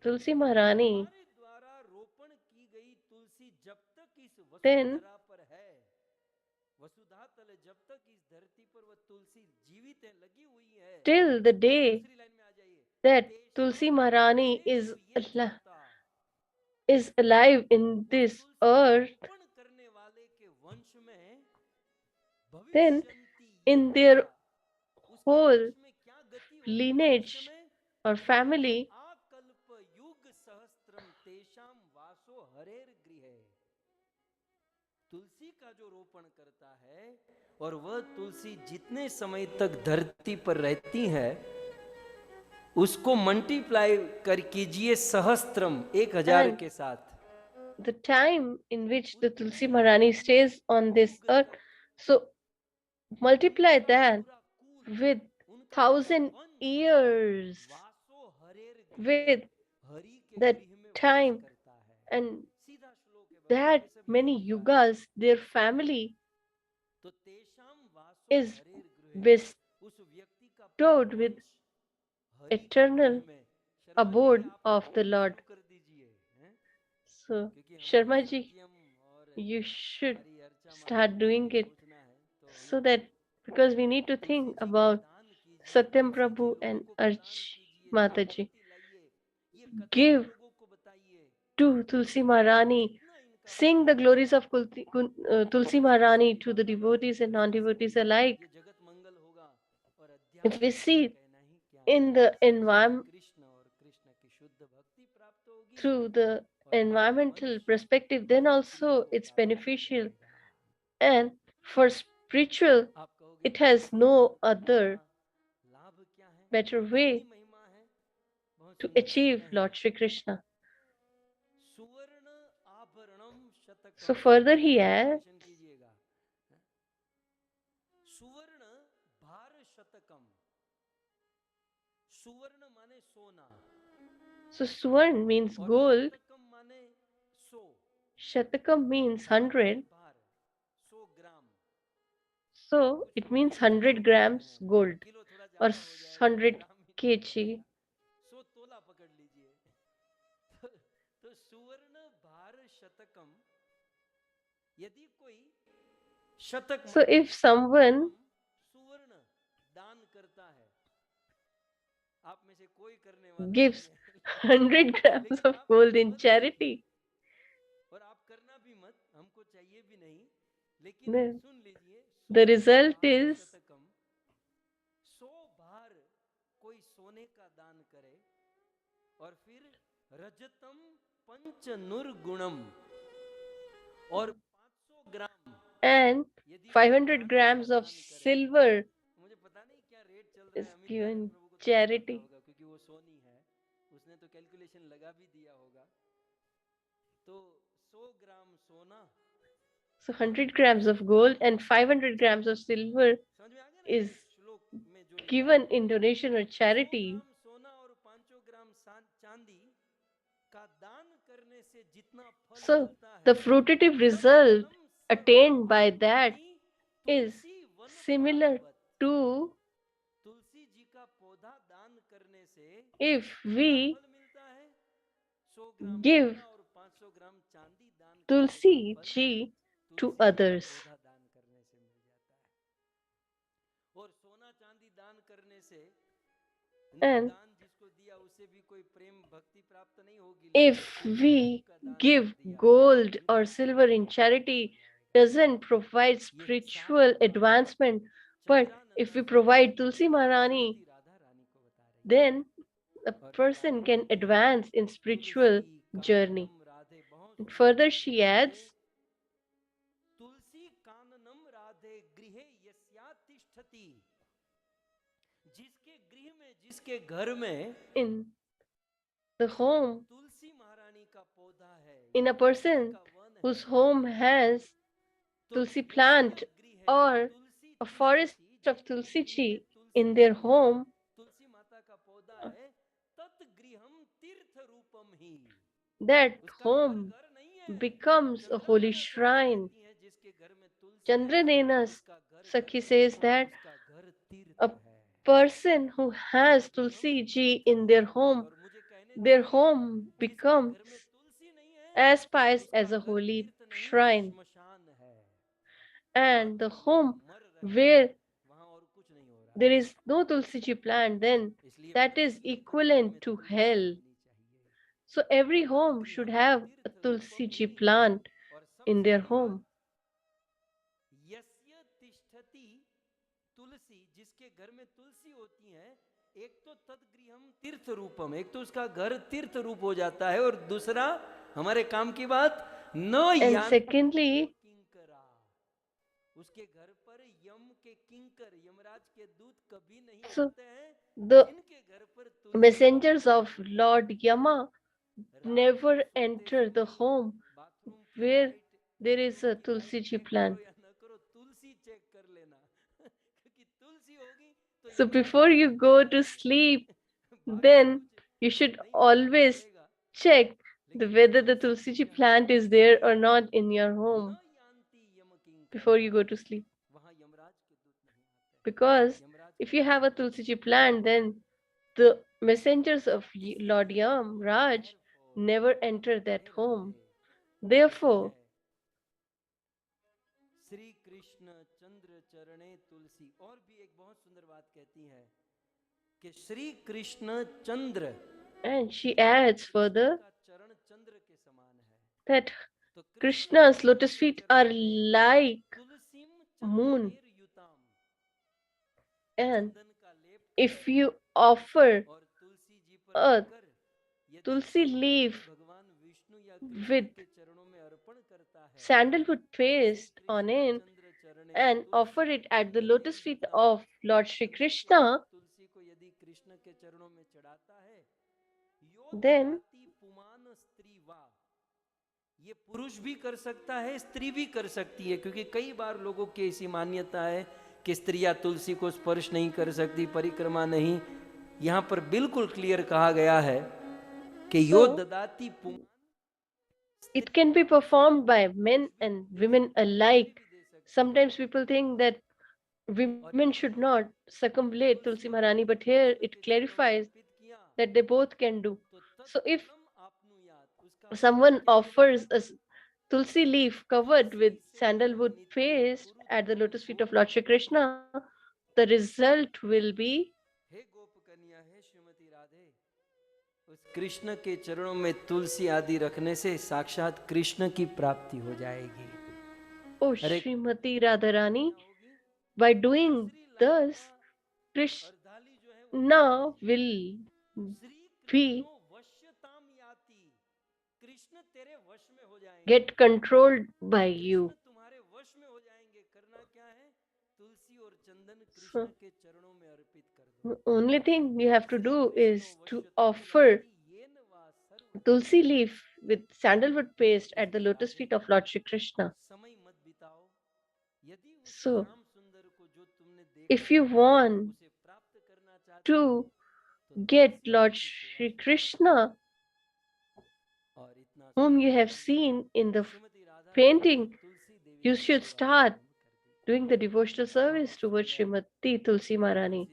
Tulsi Maharani, then till the day that Tulsi Maharani is alive in this earth, then in their whole lineage or family, तुलसी का जो रोपण करता है और वह तुलसी जितने समय तक धरती पर रहती है उसको मल्टीप्लाई कर कीजिए सहस्त्रम 1000 के साथ. The time in which the Tulsi Maharani stays on this earth, so multiply that with 1,000 years, with that time and that many yugas, their family is bestowed with eternal abode of the Lord. So, Sharma ji, you should start doing it so that, because we need to think about Satyam Prabhu and Arch Mataji. Give to Tulsi Maharani sing the glories of Tulsi Maharani to the devotees and non-devotees alike. ये जगत मंगल होगा और If we अध्यात्म का see कहना ही क्या है। in the Shri environment Krishna और कृष्ण की शुद्ध भक्ति प्राप्त होगी through the और हमारा environmental वंश perspective, then also तीर्थों it's का दान beneficial. करेगा। And for spiritual, आप कहोगे it has तुलसी no का other लाभ क्या है, better कितनी way महिमा है। बहुत to सुंदर achieve कहते हैं, Lord Shri Krishna. सुवर्ण आभरणम So Shatakam. further he adds, calculation कीजिएगा, सुवर्ण भार शतकम। सुवर्ण माने सोना so Swarn means और gold, शतकम माने 100, Shatakam means भार माने 100, भार, 100 ग्राम। so कुछ it लोग means किलो 100 पकड़ते grams हैं, gold किलो थोड़ा or ज्यादा हो जाएगा, 100 ग्राम ही ठीक kg. रहेगा, 100 तोला पकड़ लीजिए। तो सुवर्ण भार शतकम, यदि कोई शतक So माने if someone ग्राम सुवर्ण दान करता है, आप में से कोई करने वाला नहीं gives है 100 grams लेकिन of आप gold in मत charity, कीजिए और आप करना भी मत, हमको चाहिए भी नहीं। लेकिन then सुन लीजिए, the सुवर्ण result भार is शतकम, 100 भार कोई सोने का दान करे और फिर रजतम पंच निर्गुणम और 500 ग्राम and यदि कोई 500 चांदी का grams of दान करे। silver मुझे पता नहीं क्या रेट चल रहा is है, अमित जी given प्रभु को ज्यादा पता charity. होगा क्योंकि वो सोनी है, उसने तो कैलकुलेशन लगा भी दिया होगा। तो 100 ग्राम सोना, So 100 grams of gold and 500 grams of silver समझ में आ गया ना is ये श्लोक में जो लिखा given है। in donation or 100 charity. ग्राम सोना और 500 ग्राम चांदी का दान करने से जितना फल So मिलता the है, fruitive तत् result फलम attained by that सर्वभूतानि is Tulsi one similar प्राणवत। to Tulsi ji का पौधा दान करने से if कितना we फल मिलता है, 100 ग्राम give सोना और 500 ग्राम चांदी दान करने का Tulsi फल ji to तुलसी जी का others. पौधा दान करने से मिल जाता है। और सोना चांदी दान करने से And दान जिसको दिया उसे भी कोई प्रेम भक्ति प्राप्त नहीं होगी, लेकिन if तुलसी जी we का दान give कर दिया gold उनका or प्रेम silver in भक्ति charity, प्राप्त हो जाएगा। doesn't provide ये spiritual सारा वर्णन advancement, but if चंद्रानंदा we Saraswati provide Tulsi ji Maharani, Shrimati Radha Rani को बता रही है। then a और फिर person आगे can कहती हैं, advance in spiritual Tulsi journey. काननम Radhe, बहुत And सुंदर further बात she लिखी है, adds, तुलसी काननम राधे गृहे यस्या तिष्ठति, जिसके गृह में, जिसके घर में in the home, तुलसी महारानी का पौधा है in या a तुलसी जी person का वन whose है, home has तो Tulsi उसके plant गृह है or तुलसी a forest तिष्ठति, of जिनके Tulsi गृह में tree Tulsi in ji their है, home, तुलसी माता का पौधा है, तत् गृहम तीर्थ रूपम ही, that उसका घर home घर नहीं है। becomes a holy चंद्रानंदा Saraswati shrine. कहती है, जिसके घर में तुलसी है Chandranena उसका घर घर Sakhi नहीं, says that उसका घर तीर्थ a है। person who has Tulsi ji in their home, और मुझे कहने their दीजिए, home जिसके becomes घर में तुलसी नहीं है as pious उसका as a घर holy तीर्थ नहीं, shrine. श्मशान है। वहां And तो the लोग home मर रहे where हैं, वहां और कुछ नहीं हो रहा there है। is no Tulsi ji plant, then इसलिए that is प्रत्येक घर equivalent में to तुलसी hell. होनी चाहिए। So every home should तद्गृहम have a तीर्थ Tulsi रूपम ji ही। plant और in सबसे their बड़ी बात, home. यस्य तिष्ठति तुलसी, जिसके घर में तुलसी होती है, एक तो तद्गृहम तीर्थ रूपम, एक तो उसका घर तीर्थ रूप हो जाता है, और दूसरा हमारे काम की बात, न And यान्ति secondly, किंकरा, उसके घर पर यम के किंकर, यमराज के दूत कभी नहीं so आते हैं, the जिनके घर पर तुलसी messengers का of Lord Yama रात को never सोते enter the समय home बाथरूम की where light, there is bedroom a की Tulsi light ji check plant. करो या न करो, तुलसी चेक कर लेना क्योंकि तुलसी होगी तो So यमराज before वहां you नहीं go to आएंगे sleep, बाकी then कुछ you should नहीं मालूम always पड़ेगा, check लेकिन whether the Tulsi Tulsi ji ji जहां plant होगी is there or not in your न home यान्ति यम किंकरा, before you go to sleep. वहां यमराज के दूत नहीं आते। Because यमराज if के you दूत have a वहां Tulsi नहीं ji आते। plant, then the messengers of Lord इसलिए Yam Raj therefore never enter that hey home. Radhe कहती Therefore, है, श्री कृष्ण चंद्र चरणे तुलसी। और भी एक बहुत सुंदर बात कहती है कि श्री कृष्ण चंद्र, and she adds Krishna further का चरण चंद्र के समान है। that Krishna's lotus feet are like moon. And if you offer a tulsi leaf with sandalwood paste on it and offer it at the lotus feet of Lord Shri Krishna, then ये पुरुष भी कर सकता है, स्त्री भी कर सकती है, क्योंकि कई बार लोगों की ऐसी मान्यता है कि स्त्रियां तुलसी को स्पर्श नहीं कर सकती, परिक्रमा नहीं। यहाँ पर बिल्कुल क्लियर कहा गया है कि यो ददाति it can be performed by men and women alike. Sometimes people think that women should not circumambulate Tulsi Maharani, but here it clarifies that they both can do. So if someone offers a tulsi leaf covered with sandalwood paste at the lotus feet of Lord Shri Krishna, the result will be हे गोप कन्या, हे श्रीमती राधे, उस कृष्ण के चरणों में तुलसी आदि रखने से साक्षात कृष्ण की प्राप्ति हो जाएगी। Oh Srimati Radharani, by doing thus, Krishna will be get controlled by you. So, the only thing you have to do is to offer tulsi leaf with sandalwood paste at the lotus feet of Lord Shri Krishna. So, if you want to get Lord Shri Krishna, whom you have seen in the painting, you should start doing the devotional service towards Srimati Tulsi Maharani.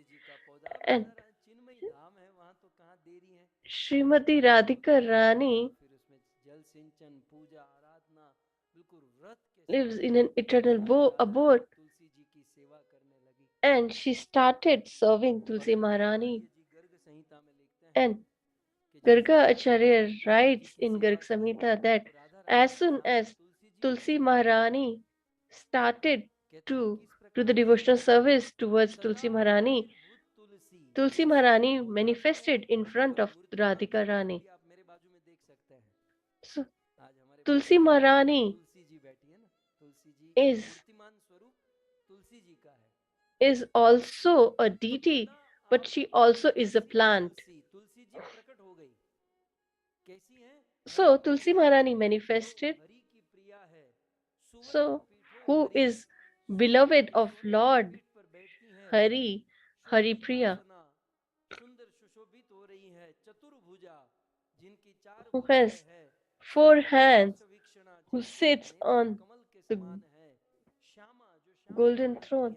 And Srimati Radhika Rani lives in an eternal abode, and she started serving Tulsi Maharani. And Garga Acharya writes in Garg Samhita that as soon as Tulsi Maharani started to do the devotional service towards Tulsi Maharani, Tulsi Maharani manifested in front of Radhika Rani. So, Tulsi Maharani is also a deity, but she also is a plant. So, Tulsi Maharani manifested. So, who is beloved of Lord Hari, Hari Priya, who has 4 hands, who sits on the golden throne,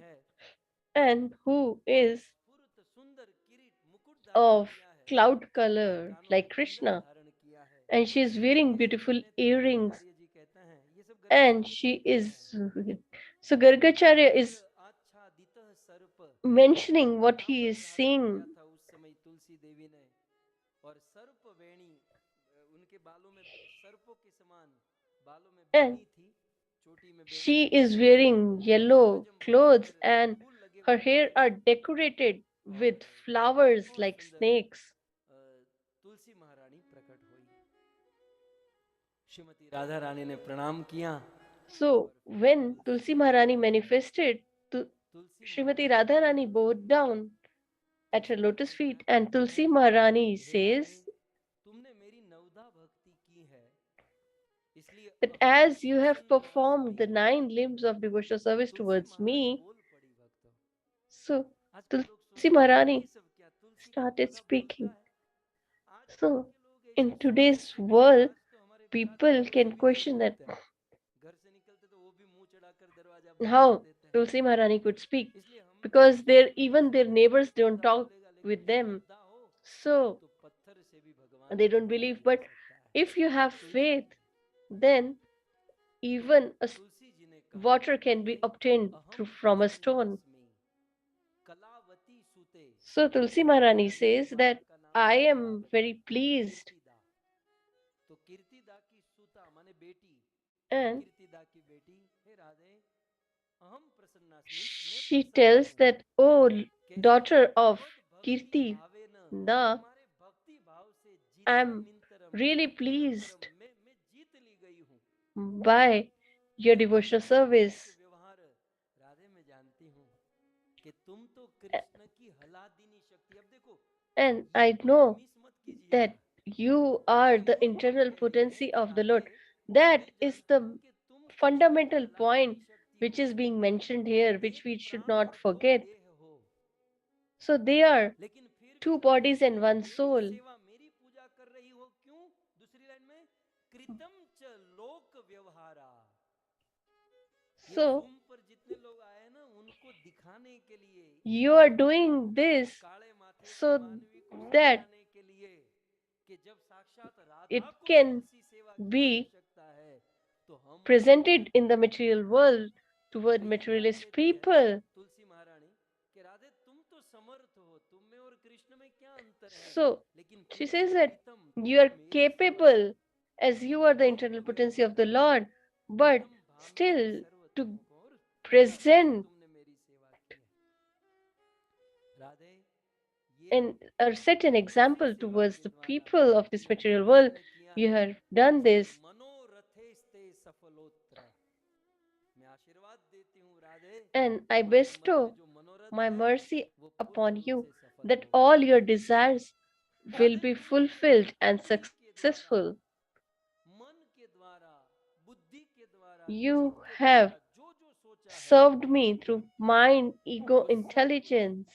and who is of cloud color like Krishna, and she is wearing beautiful earrings, and she is so Gargacharya is mentioning what he is seeing. And she is wearing yellow clothes, and her hair are decorated with flowers like snakes. Shrimati Radha Rani ने प्रणाम किया। So when Tulsi Maharani manifested, Srimati Radharani bowed down at her lotus feet, and Tulsi Maharani says that as you have performed the 9 limbs of devotional service towards me, so Tulsi Maharani started speaking. So in today's world, people can question that how Tulsi Maharani could speak, because even their neighbors don't talk with them, so they don't believe. But if you have faith, then even water can be obtained from a stone. So Tulsi Maharani says that I am very pleased And Kirtida की बेटी, हे राधे, अहम प्रसन्नास्मि, मैं she प्रसन्न tells हूँ that, oh, कि daughter of भगवत भक्ति Kirti, भावेन, Da, तुम्हारे भक्ति भाव से जीते I'm निंतरम really निरंतरम, pleased मैं जीत ली गई हूँ। by your devotional तुम्हारे अनेक service. व्यवहार राधे मैं जानती हूँ कि तुम तो कृष्ण की हलादीनी शक्ति। अब देखो, And ये I पॉइंट know मिस मत कीजिएगा। that you are the Bhagavad internal भक्ति है potency कि of the Radhe, Lord. That मैं is जानती हूँ the कि तुम कृष्ण की fundamental point हलादीनी शक्ति which हो, is being mentioned here, which एक we should प्राण not और दो forget. देह हो, So they are लेकिन फिर भी two तुम bodies and one मेरी soul. सेवा, मेरी पूजा कर रही हो। क्यों? दूसरी लाइन में, कृतम च लोक व्यवहारा। ये So जूम पर जितने लोग आए ना, उनको दिखाने के लिए you are doing this काले माथे से so मानवी को that समझाने के लिए कि जब साक्षात it राधा को can तुलसी सेवा की be आवश्यकता है, तो हम presented in the material world toward तो ये बात materialist कहती है people. तुलसी महारानी कि राधे तुम तो समर्थ हो, तुम में और कृष्ण में क्या अंतर है, So लेकिन she फिर भी says that कृतम, you are तुम मेरी सेवा capable as you are the internal लोक potency of the व्यवहारा, Lord, but प्रथम भामिनी still to सर्वतम को, और पूर्ण रूप से present तुमने मेरी सेवा की है राधे। ये and set an उसी example सेवा towards के the द्वारा people of this तुमने material world. प्रसन्न किया You है have done कि this. मनोरथेस्ते सफलोत्र। मैं आशीर्वाद देती हूँ राधे, And I तुम्हारे मन में bestow जो मनोरथ my है mercy वो पूर्ण upon रूप you से सफल that होगा। all your desires will Radhe be तुम्हारी fulfilled and बुद्धि के द्वारा, successful. मन के द्वारा, बुद्धि के द्वारा, You चित्त के have द्वारा जो जो सोचा है served me through mind, ego, वो सब intelligence,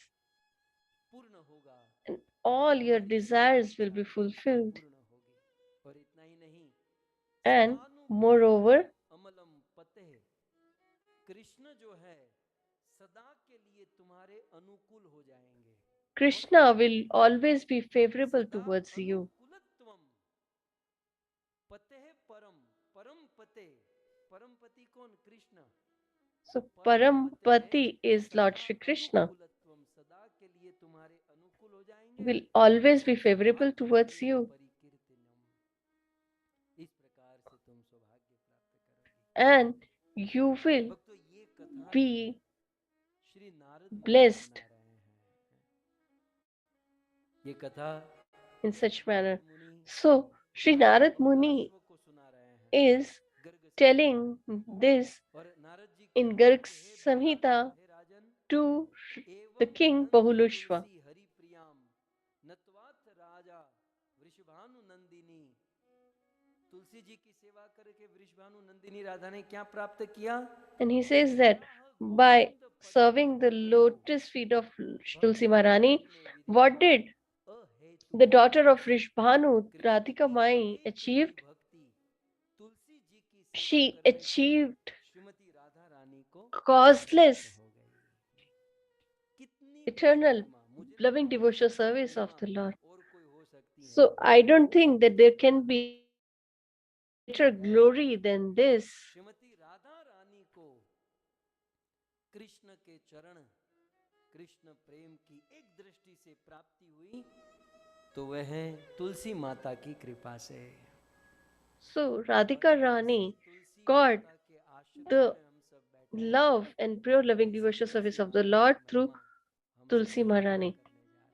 पूर्ण होगा। and all your तुम्हारी सभी desires will इच्छा be fulfilled. पूर्ण होगी। और इतना ही नहीं, And सदानुकूलम moreover, अमलम पते, कृष्ण जो है सदा के लिए तुम्हारे अनुकूल हो जाएंगे। Krishna will always be favorable सदा towards you. अनुकूलत्वम पते परम, परम पते, परम पति कौन? कृष्ण। So परम पते Parampati is सदा Lord Shri Krishna, अनुकूलत्वम, सदा के लिए तुम्हारे अनुकूल हो जाएंगे। will always be और favorable towards भाग्यमेव you. परिकीर्तनम, इस प्रकार से तुम सौभाग्य प्राप्त करोगे। And you will भक्तों, ये कथा be श्री नारद मुनि blessed सुना रहे हैं। ये कथा in such manner. नारद मुनि So Sri Narad Muni अपराश्व को सुना रहे हैं is गर्ग संहिता telling में। this और नारद जी in कहते हैं Garg कि हे Samhita भोलानाथ, हे राजन, to the एवं king विनंति Bahulushva. तुलसी हरि प्रियाम नत्वाथ राजा वृषभानु नंदिनी। तुलसी जी की सेवा करके वृषभानु नंदिनी राधा ने क्या प्राप्त किया? And he says that Varaha by Govind पद serving the कमल को lotus feet of Tulsi भक्ति Maharani, मार्ग में what विधिमान did अहेतु the daughter of भक्ति, Rishbhanu, कृष्ण Radhika की Mai, एक ही achieved? भक्ति तुलसी जी की सेवा She करने से achieved श्रीमती राधा रानी को प्राप्त causeless, हो गई। कितनी बड़ी eternal, महिमा, मुझे नहीं loving लगता devotional इससे बड़ी service of महिमा the Lord. और कोई हो सकती है। So I don't think that there can be greater glory than this. Shrimati Radha Rani को कृष्ण के चरण, कृष्ण प्रेम की एक दृष्टि से प्राप्ति हुई, तो वह तुलसी माता की कृपा से। So Radhika Rani तुलसी got माता के आश्रय the में हम सब बैठे हैं। love and pure loving devotional service of the Lord through हम सब Tulsi यहाँ Maharani. करने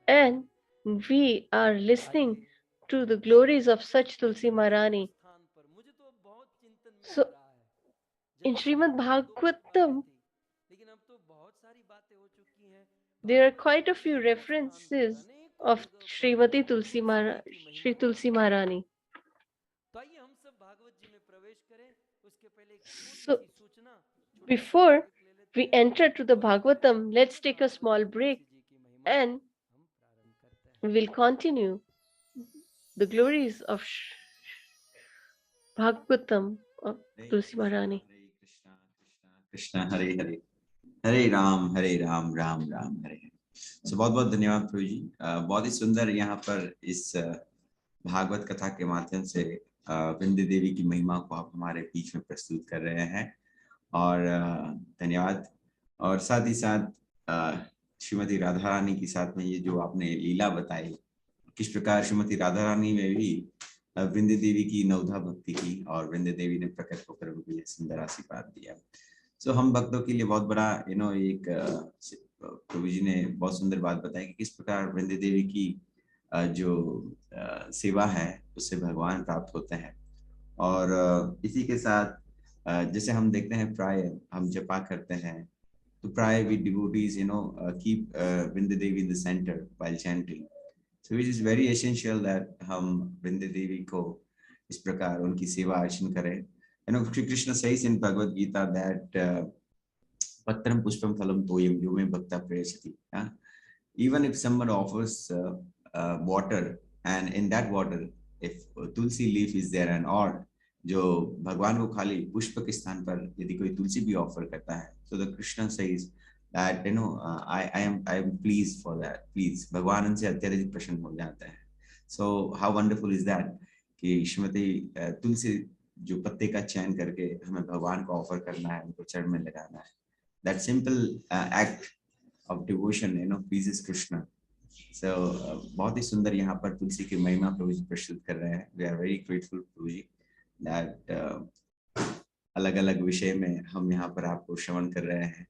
जा रहे हैं। And we are listening to the glories of such Tulsi Maharani. स्थान पर मुझे तो बहुत चिंतन में So आ रहा है। in जैसे Srimad शुरुआत में 2-5 बातें Bhagavatam, थी, लेकिन अब तो बहुत सारी बातें हो चुकी हैं। there are भागवत quite के a few अनेकों स्थान पर, references अनेकों of जगह पर Srimati Tulsi तुलसी जी की Shri महिमा। Tulsi Maharani. तो आइए हम सब भागवत जी में प्रवेश करें। उसके पहले एक छोटी So सी सूचना, छोटा सा before ब्रेक ले लेते we हैं enter to the और फिर Bhagavatam, let's take a Bhagavat small में break तुलसी जी की महिमा and हम प्रारंभ करते हैं। we will continue the glories of Bhagavatam of Tulsi Maharani. Hare Krishna, Krishna Krishna, Hare Hare, Hare Ram, Ram Ram, Hare Hare. So बहुत बहुत धन्यवाद प्रभु जी। बहुत ही सुंदर यहाँ पर इस भागवत कथा के माध्यम से वृंदा देवी की महिमा को आप हमारे बीच में प्रस्तुत कर रहे हैं, और धन्यवाद। और साथ ही साथ श्रीमती राधा रानी के साथ में ये जो आपने लीला बताई, किस प्रकार श्रीमती राधा रानी में भी वृंदे देवी की नवधा भक्ति की और वृंदे देवी ने प्रकट होकर उनको ये सुंदर आशीर्वाद दिया। सो हम भक्तों के लिए बहुत बड़ा एक प्रभु जी ने बहुत सुंदर बात बताई कि किस प्रकार वृंदे देवी की जो सेवा है उससे भगवान प्राप्त होते हैं। और इसी के साथ जैसे हम देखते हैं प्राय हम जपा करते हैं तो प्राय we devotees keep Vrinde Devi in the centre while chanting. So it is very essential that हम वृंदे देवी को इस प्रकार उनकी सेवा अर्चन करें। Shri Krishna says in Bhagavad Gita that patram pushpam phalam toyam yo me bhakta prayasati. Even if someone offers water and in that water if tulsi leaf is there and or जो भगवान को खाली पुष्प के स्थान पर यदि कोई तुलसी भी ऑफर करता है so the Krishna says that I am pleased for that, please भगवान उनसे अत्यधिक प्रसन्न हो जाता है। So how wonderful is that कि श्रीमती तुलसी जो पत्ते का चयन करके हमें भगवान को ऑफर करना है, उनको चरण में लगाना है। That simple act of devotion pleases Krishna. So बहुत ही सुंदर यहाँ पर तुलसी की महिमा प्रभु जी प्रस्तुत कर रहे हैं। We are very grateful Prabhu ji that अलग अलग विषय में हम यहाँ पर आपको श्रवण कर रहे हैं,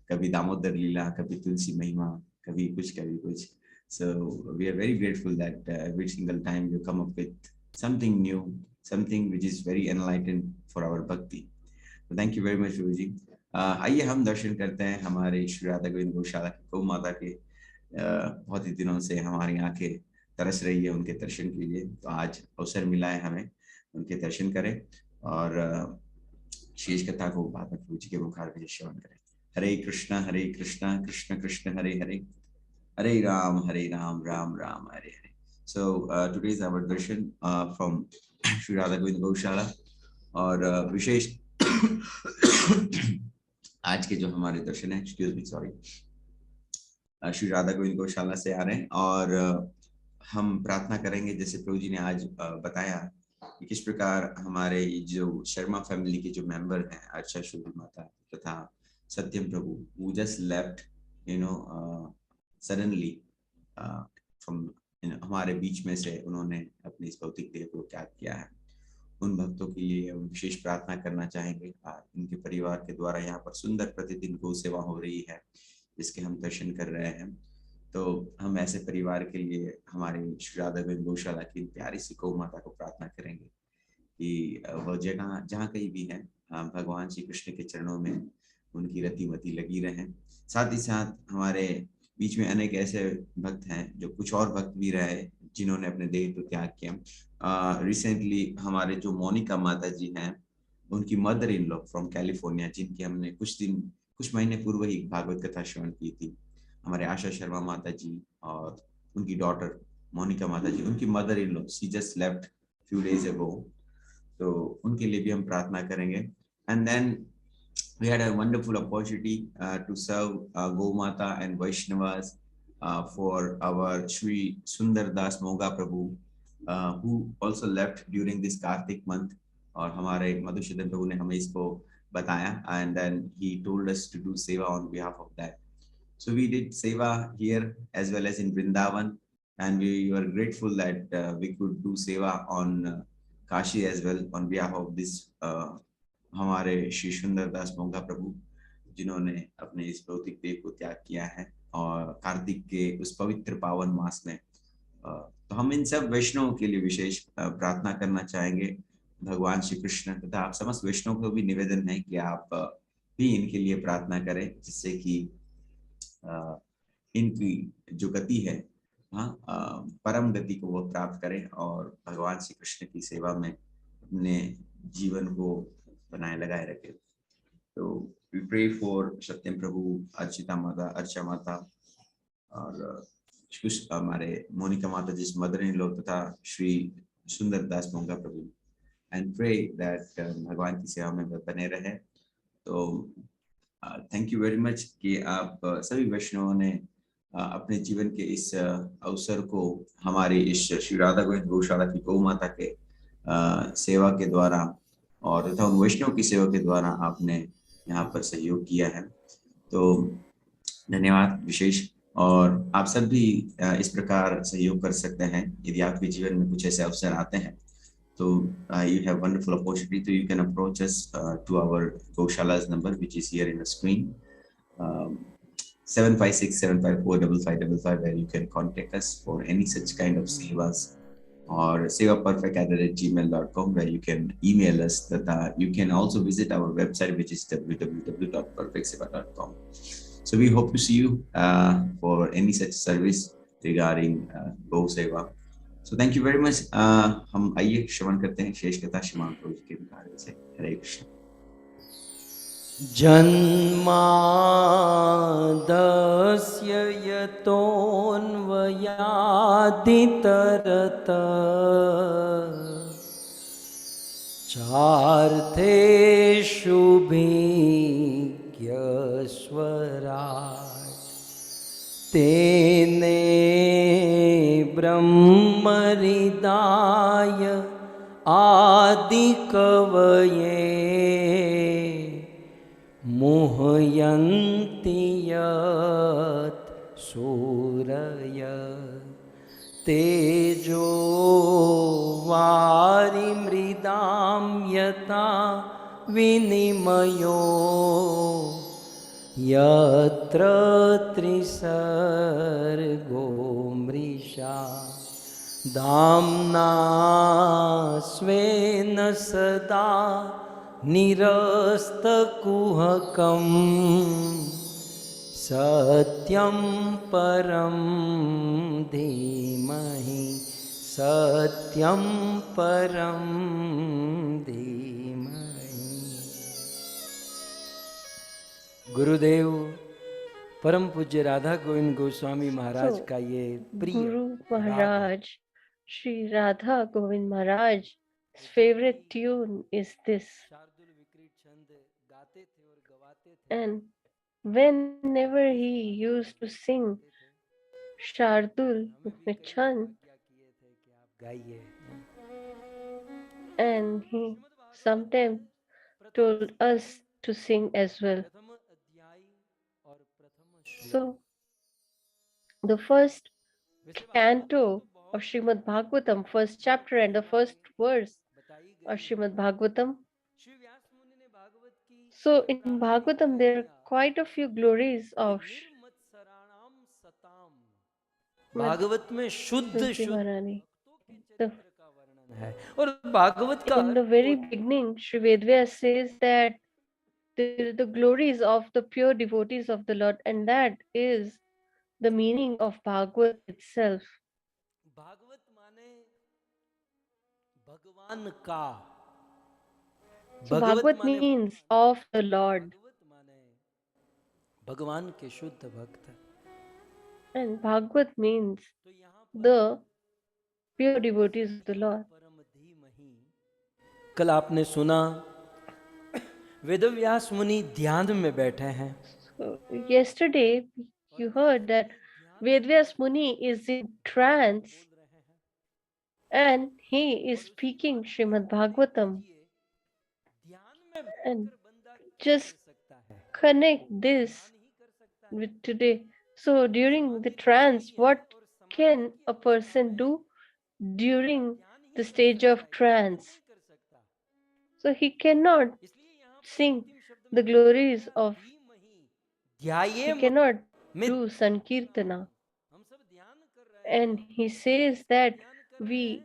कभी दामोदर लीला, कभी तुलसी महिमा, कभी कुछ। So we are very grateful that every single time you come up with something new, something which is very enlightened for our bhakti. So thank you very much प्रभु जी। आइए हम दर्शन करते हैं हमारे श्री राधा गोविंद गौशाला की गौ माता के। बहुत ही दिनों से हमारी आंखें तरस रही है उनके दर्शन के लिए, तो आज अवसर मिला है हमें उनके दर्शन करें और शेष कथा को बाद में प्रभु जी के मुखार में श्रवण करें। हरे कृष्णा कृष्ण कृष्ण हरे हरे, हरे Ram Ram Ram Hare Hare. So today is our darshan from Shri Radha Govind Gaushala और विशेष आज के जो हमारे दर्शन है श्री राधा गोविंद गौशाला से आ रहे हैं और हम प्रार्थना करेंगे जैसे प्रभु जी ने आज बताया कि किस प्रकार हमारे जो शर्मा फैमिली के जो मेंबर हैं अर्चा शुभ माता तथा सत्यम प्रभु who just left suddenly from हमारे बीच में से उन्होंने अपनी इस भौतिक देह को त्याग किया है। उन भक्तों के लिए हम विशेष प्रार्थना करना चाहेंगे। इनके परिवार के द्वारा यहाँ पर सुंदर प्रतिदिन गौ सेवा हो रही है जिसके हम दर्शन कर रहे हैं। तो हम ऐसे परिवार के लिए हमारे श्री राधा गोविंद गौशाला की प्यारी सी गौ माता को प्रार्थना करेंगे कि वह जगह जहाँ कहीं भी है भगवान श्री कृष्ण के चरणों में उनकी रतिमती लगी रहें। साथ ही साथ हमारे बीच में अनेक ऐसे भक्त हैं जो कुछ और भक्त भी रहे जिन्होंने अपने देह को त्याग किया। रिसेंटली हमारे जो मोनिका माता जी हैं उनकी mother in law from California, जिनकी हमने कुछ महीने पूर्व ही भागवत कथा श्रवण की थी, हमारे आशा शर्मा माता जी और उनकी डॉटर मोनिका माता जी, उनकी mother in law she just left few days ago, तो उनके लिए भी हम प्रार्थना करेंगे। And then we had a wonderful opportunity to serve Go Mata and Vaishnavas for our Shri Sundar Das Moga Prabhu who also left during this Kartik month, और हमारे मधुसूदन प्रभु ने हमें इसको बताया and then he told us to do seva on behalf of that. So we did seva here as well as in Vrindavan and we were grateful that we could do seva on Kashi as well on behalf of this हमारे श्री सुंदर दास मोगा प्रभु जिन्होंने अपने इस भौतिक देह को त्याग किया है और कार्तिक के उस पवित्र पावन मास में। तो हम इन सब वैष्णवों के लिए विशेष प्रार्थना करना चाहेंगे भगवान श्री कृष्ण तथा आप समस्त वैष्णव को भी निवेदन है कि आप भी इनके लिए प्रार्थना करें जिससे कि इनकी जो गति है परम गति को वो प्राप्त करें और भगवान श्री कृष्ण की सेवा में अपने जीवन को बनाए लगाए रखे। तो वी प्रे फॉर सत्यम प्रभु, अर्चिता माता, अर्चा माता और हमारे मोनिका माता जिस मदर इन लॉ तथा श्री सुंदर दास मोगा प्रभु एंड प्रे दैट भगवान की सेवा में बने रहे। तो थैंक यू वेरी मच कि आप सभी वैष्णवों ने अपने जीवन के इस अवसर को हमारी इस श्री राधा गोविंद गौशाला की गौ माता के सेवा के द्वारा और तथा उन वैष्णव की सेवा के द्वारा आपने यहाँ पर सहयोग किया है। तो धन्यवाद विशेष। और आप सब भी इस प्रकार सहयोग कर सकते हैं यदि आपके जीवन में कुछ ऐसे अवसर आते हैं So you have wonderful opportunity. So you can approach us to our Goshala's number, which is here in the screen. 756-754-5555, where you can contact us for any such kind of sevas, or sevaperfect@gmail.com, where you can email us. That you can also visit our website, which is www.perfectseva.com. So we hope to see you for any such service regarding Go Seva. So thank you very much. हम आइए श्रवण करते हैं शेष कथा श्रीमान प्रभु जी के मुखारविंद से। हरे कृष्ण। जन्मादस्य यतोऽन्वयादितरत चार्थेषु भिज्ञस्वराट् तेने ब्रह्महृदाय आदिकवये मुह्यन्ति यत् सूरय तेजो वारिमृदां यथा विनिमयो यत्र त्रिसर्गो मृषा धाम्ना स्वेन सदा निरस्तकुहकं सत्यं परं धीमहि सत्यं परं धीमहि। गुरुदेव परम पूज्य राधा गोविंद गोस्वामी महाराज So, का ये प्रिय Guru राग Maharaj, Sri Radha Govind Maharaj's favorite tune is this. Shardul विकृत छंद गाते थे और गवाते थे। And whenever he used to sing Shardul हमें भी with कई Chand, आज्ञा किए थे कि आप गाइए। and he sometimes told us to sing as well. प्रथम अध्याय और प्रथम श्लोक। So, the first वैसे canto of Srimad Bhagavatam, first chapter and the first verse बताई of गई Srimad Bhagavatam. श्री व्यास मुनि ने भागवत की So, in Bhagavatam, there are quite a few glories of निर्मत्सराणाम सताम Bhagavat में शुद्ध Tulsi शुद्ध Maharani. भक्तों के चरित्र का वर्णन है और भागवत का In the very beginning, Sri Vedvyas says that the glories of the pure devotees of the Lord, and that is the meaning of Bhagavad itself. Bhagavat माने भगवान का So Bhagavad means of the Lord, Bhagavat माने भगवान के शुद्ध भक्त। and Bhagavad means तो यहाँ पर the pure devotees of the Lord. परम धीमहि। कल आपने सुना वेदव्यास मुनि ध्यान में बैठे हैं। So yesterday you heard that Vedvyas Muni is in trance and he is speaking Srimad Bhagavatam. ध्यान में And बैठकर बंदा क्या just कर सकता है? connect this नहीं कर सकता है। with today. So during the trance, what can a person do during the stage of trance? नहीं कर सकता। So he cannot इसलिए यहाँ पर sing अंतिम शब्द the में glories of, धीमहि ध्याये he म- cannot में do Sankirtana. हम सब ध्यान कर रहे हैं। And he says that ध्यान कर रहे we हैं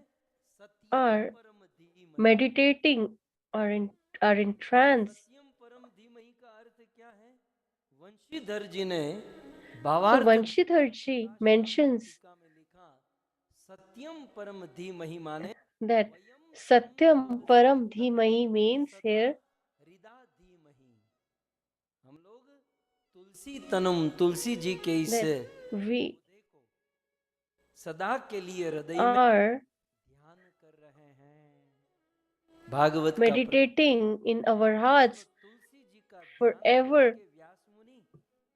सत्यम are परम धीमहि। meditating or are in trance. सत्यम परम धीमहि का अर्थ क्या है? वंशीधर जी ने So भावार्थ Vanshidharji mentions टीका में लिखा सत्यम परम धीमहि माने that Satyam Param Dhimahi means here हृदा धीमहि। हम लोग तुलसी तनुम तुलसी जी के इस that we देखो सदा के लिए हृदय में are ध्यान कर रहे हैं। भागवत का meditating in our hearts Tulsi ji का ध्यान forever. करके व्यास मुनि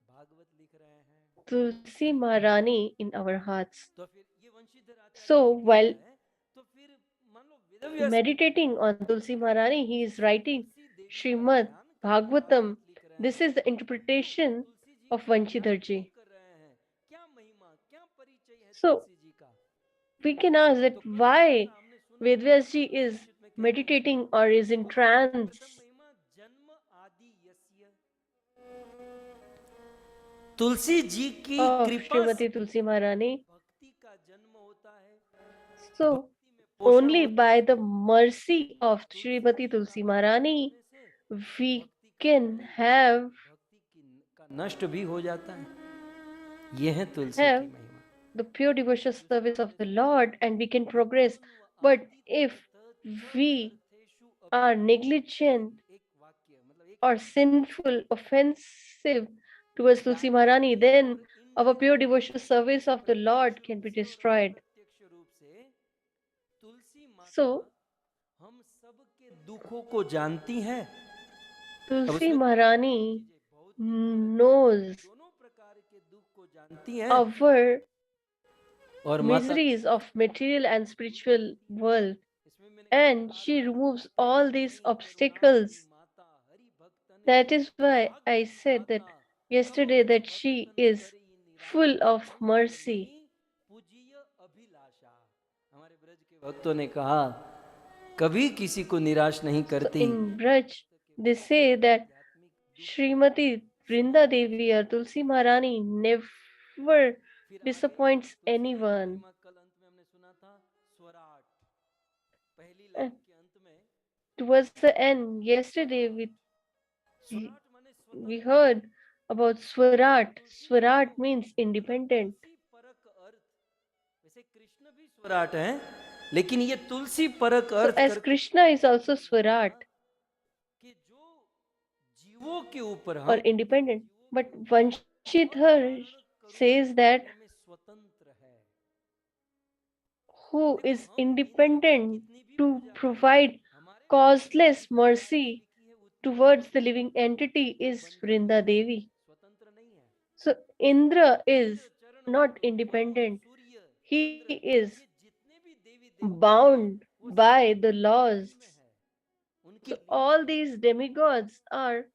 भागवत लिख रहे हैं। Tulsi Maharani in our hearts. तो फिर ये वंशीधर आचार्य So ने लिखा while है, तो फिर मान लो Vedvyas meditating on Tulsi Maharani, he is writing Tulsi Devi का Srimad ध्यान करके Bhagavatam. भागवत लिख रहे This हैं। is the interpretation Tulsi ji of का ध्यान Vanshidharji. क्यों कर रहे हैं? क्या महिमा क्या परिचय है So तुलसी जी का? we can ask that तो कल why हमने सुना Vedvyas ji is meditating or is in trance. तुलसी जी की Of कृपा से Srimati Tulsi Maharani. भक्ति का जन्म होता है, So पोषण only होता by the mercy of Srimati Tulsi Maharani we can have का नष्ट भी हो जाता है। यह है तुलसी की have महिमा। the pure devotional service of the Lord and we can progress. But if we are negligent or sinful, offensive towards Tulsi Maharani, then our pure devotional service of the Lord can be destroyed. So, हम सबके दुखों को जानती है। Tulsi Maharani knows दोनों प्रकार के दुख को जानती है our और माता miseries of material and spiritual world, and she removes all these obstacles. That is why I said that yesterday that she is full of mercy. पूज्य अभिलाषा, हमारे ब्रज के भक्तों ने कहा कभी किसी को निराश नहीं So करती। in Braj, they say that Srimati Vrinda Devi or Tulsi Maharani never disappoints anyone. कल अंत में हमने सुना था स्वराट, पहली And लाइन के अंत में towards the end, yesterday we heard about Swarat. Swarat means independent. परक अर्थ, वैसे कृष्ण भी स्वराट है, लेकिन ये तुलसी परक So earth as Krishna is also Swarat कि जो जीवों के ऊपर or हम independent, but Vanshidhar says that में स्वतंत्र है, who is independent to provide causeless mercy towards the living entity is Vrinda Devi. स्वतंत्र नहीं है। So Indra is not independent. He is bound by the laws. So all these demigods are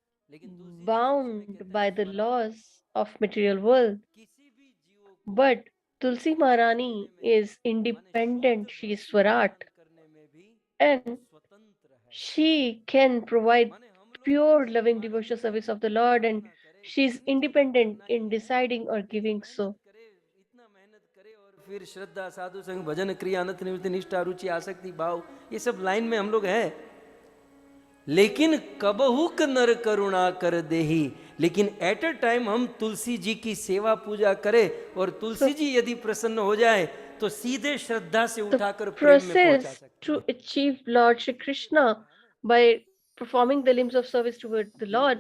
bound by the laws of material world. But Tulsi Maharani is independent. She is Swarat. And she can provide pure loving devotional service of the Lord, and she is independent in deciding or giving so. इतना मेहनत करे और फिर श्रद्धा साधु संग भजन क्रिया अनंत निवृत्ति निष्ठा रुचि आसक्ति भाव, ये सब लाइन में हम लोग हैं। लेकिन कबहुक नर करुणा कर देही, लेकिन एट अ टाइम हम तुलसी जी की सेवा पूजा करें और तुलसी जी यदि प्रसन्न हो जाए तो सीधे श्रद्धा से उठाकर प्रेम में पहुंचा Process सकते to achieve Lord Shri Krishna by performing the limbs of service toward the Lord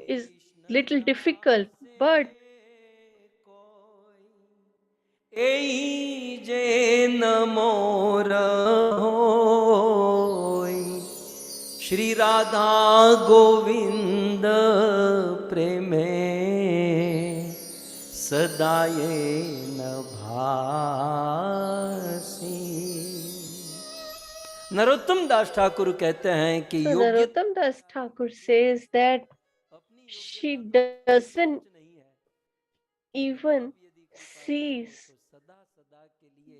is little difficult, but एई जे नमोर होई, श्री राधा गोविंद प्रेमे सदाये न भासी। नरोत्तम दास ठाकुर कहते हैं कि so योग्य Narottam Das Thakur says that she doesn't even sees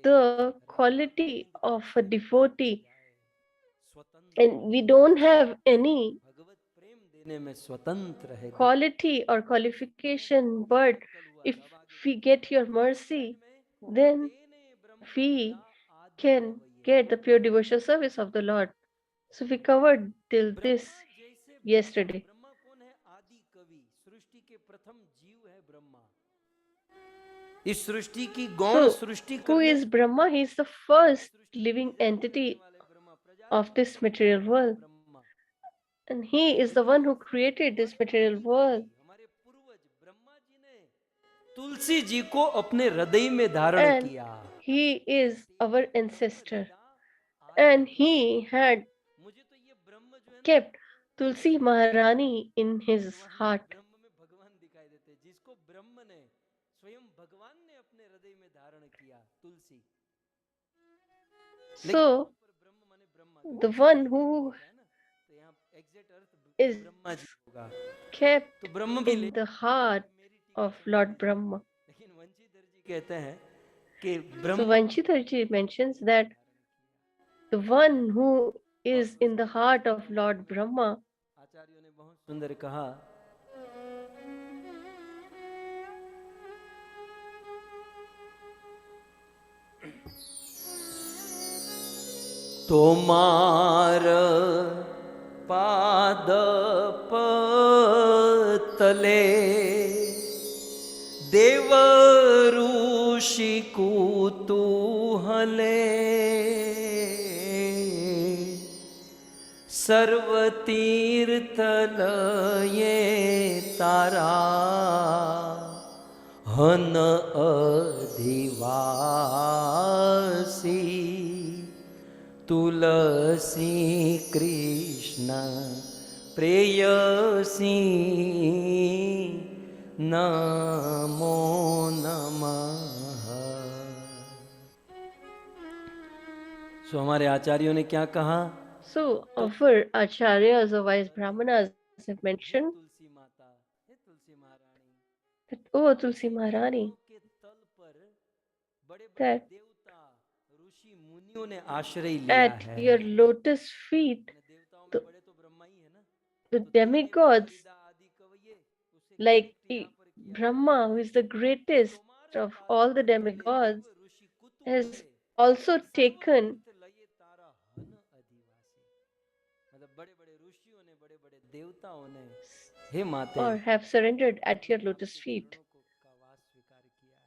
the quality of a devotee, and we don't have any भगवत प्रेम देने में स्वतंत्र है। quality or qualification, but if we get your mercy, then we can get the pure devotional service of the Lord. So we covered till this yesterday. Brahma कौन है? आदि कवि, सृष्टि के प्रथम जीव है ब्रह्मा। इस सृष्टि की गौण So, Srishti who is Brahma? He is the first living entity of this material world. And he is the one who created this material world. हमारे पूर्वज ब्रह्मा जी ने तुलसी जी को अपने हृदय में धारण And किया। he is our ancestor. And he had मुझे तो ये ब्रह्म जो है ना, kept Tulsi Maharani in his heart. ब्रह्म में भगवान दिखाई देते हैं, जिसको ब्रह्म ने स्वयं भगवान ने अपने हृदय में धारण किया, तुलसी। So, the one who तो यहाँ exact earth is Brahma ji होगा, kept तो ब्रह्म भी in the heart of Lord Brahma. लेकिन वंशीधर जी कहते हैं कि So Brahma Vanshidhar ji mentions that the one who is in the heart of Lord Brahma. आचार्यों ने बहुत सुंदर कहा, तोमार पाद पतले देव ऋषि कुतूहले सर्वतीर्थलये तारा हन अधिवासी तुलसी कृष्ण प्रेयसी नमो नमः। सो हमारे आचार्यों ने क्या कहा? So our acharyas or wise brahmanas have mentioned तुलसी माता, हे तुलसी महारानी, that, oh Tulsi Maharani, के तल पर बड़े बड़े that देवता ऋषि मुनियों ने आश्रय लिया at है। your lotus feet देवताओं में the, बड़े तो ब्रह्मा ही है ना, the तो देव demigods विदा आदि कवये, उससे like connect यहाँ पर किया। Brahma, who is the greatest of all the demigods, Rishi has कुतूहले also taken तीर्थ लये तारा हन अधिवासी, मतलब बड़े बड़े ऋषियों ने, बड़े बड़े देवताओं ने, हे माते, or have surrendered at your lotus feet. का वास स्वीकार किया है।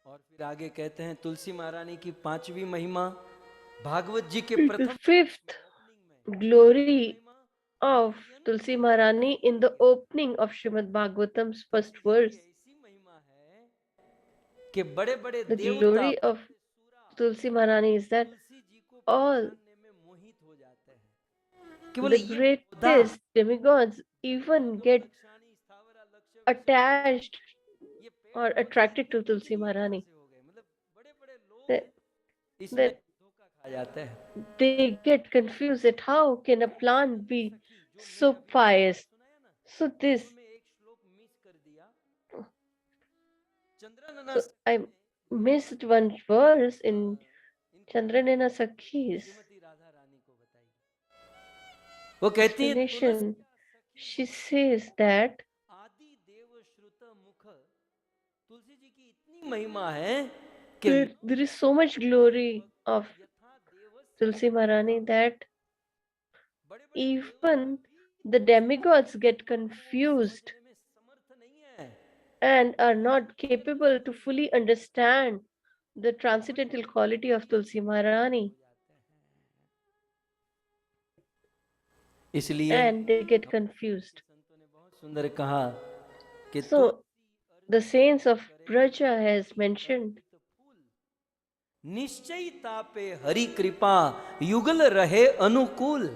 और फिर आगे कहते हैं तुलसी महारानी की पांचवी महिमा भागवत जी के The प्रथम fifth glory of Tulsi Maharani in the opening of Srimad Bhagavatam's first verse. ऐसी महिमा है कि बड़े बड़े The देवता glory of Tulsi Maharani is that Tulsi ji को all पहचानने में मोहित हो जाते हैं कि बोले the ये greatest demigods even get लक्षाणी स्थावरा लक्ष्य attached ये or attracted to Tulsi Maharani. हो गए, मतलब बड़े बड़े लोग That, इसमें that धोखा खा जाते हैं। they get confused that how can a plant be so pious? So this, में एक श्लोक मिस कर दिया, चंद्रनना so I missed one verse in Chandranena Sakhis Shrimati Radha Rani को बताई। वो कहती है explanation. She says that आदि देव श्रुत मुख, तुलसी जी की इतनी महिमा है कि there is so much glory of यथा देवस्य Tulsi Maharani that बड़े बड़े even the demigods get confused में समर्थ नहीं है, and are not capable to fully understand the transcendental quality of Tulsi Maharani, इसलिए and they get confused. संतों ने बहुत सुंदर कहा कि So the saints of Braja has mentioned निश्चयता पे हरि कृपा युगल रहे अनुकूल,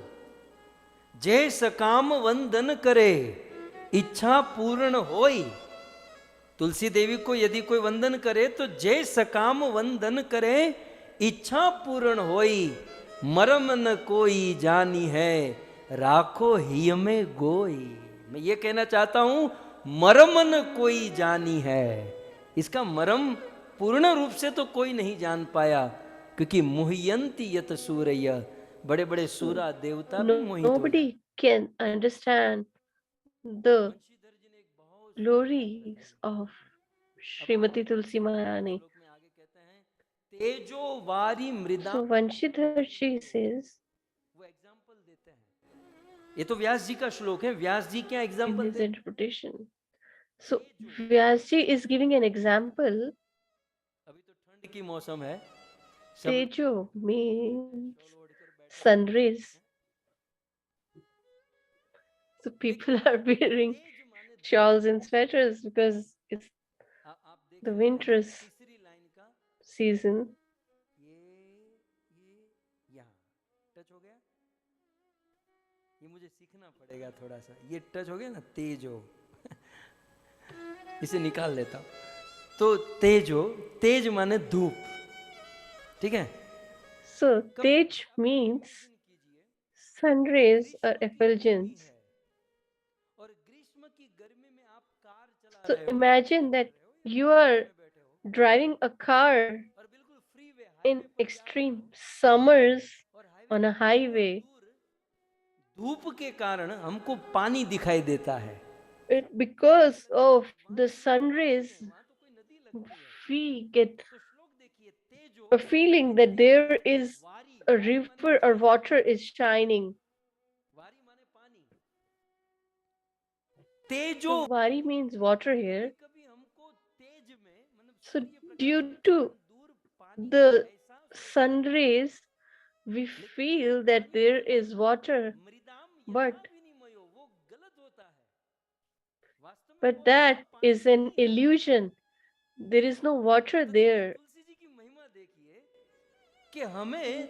जय सकाम वंदन करे इच्छा पूर्ण होई। तुलसी देवी को यदि कोई वंदन करे तो जय सकाम वंदन करे इच्छा पूर्ण होई, मरम न कोई जानी है राखो हिय में गोई। मैं ये कहना चाहता हूं मरम न कोई जानी है, इसका मरम पूर्ण रूप से तो कोई नहीं जान पाया, क्योंकि मुह्यंती यत सूरय, बड़े बड़े सूरा देवता भी मोहित हो nobody can understand the glories of Srimati Tulsi Maharani. श्लोक में आगे कहते हैं तेजो वारी मृदा, So Vanshidhar, she says वो एग्जाम्पल देते हैं। ये तो व्यास जी का श्लोक है, व्यास जी क्या in एग्जाम्पल his देते हैं? interpretation. So Vyasji is giving an example. अभी तो ठंड की मौसम है, Tejo means sun rays. So people are wearing shawls and sweaters because it's आप देख the winter's तीसरी लाइन का season. ये यहाँ टच हो गया, ये मुझे सीखना पड़ेगा थोड़ा सा, ये टच हो गया ना तेजो इसे निकाल लेता हूं। तो तेजो, तेज माने धूप, ठीक है। So Tej means sun rays or effulgence. और ग्रीष्म की गर्मी में आप कार चला So रहे हो imagine that you are driving a car और बिल्कुल free way in extreme summers on a highway, धूप के कारण हमको पानी दिखाई देता है, because of the sun rays, we get a feeling that there is a river or water is shining. वारी माने पानी, तेजो So Vari means water here. कभी हमको तेज में मतलब So Surya due Prakash to दूर पानी the एहसास sun rays, we feel that there is water, मृदाम but यथा विनिमयो वो गलत होता है, वास्तव में but that is an illusion. There is no water there. तुलसी जी की महिमा देखिए कि हमें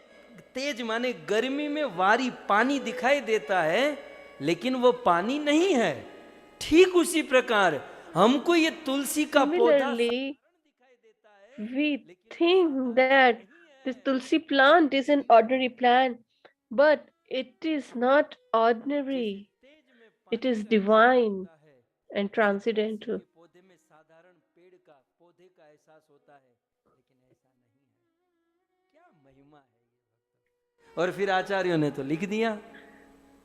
तेज माने गर्मी में वारी पानी दिखाई देता है, लेकिन वो पानी नहीं है। ठीक उसी प्रकार हमको ये तुलसी का पौधा Similarly, we think that this tulsi plant is an ordinary plant, but it is not ordinary. It is divine and transcendental. पौधे में साधारण पेड़ का पौधे का एहसास होता है, लेकिन ऐसा नहीं है। क्या महिमा है ये भक्तों। और फिर आचार्यों ने तो लिख दिया,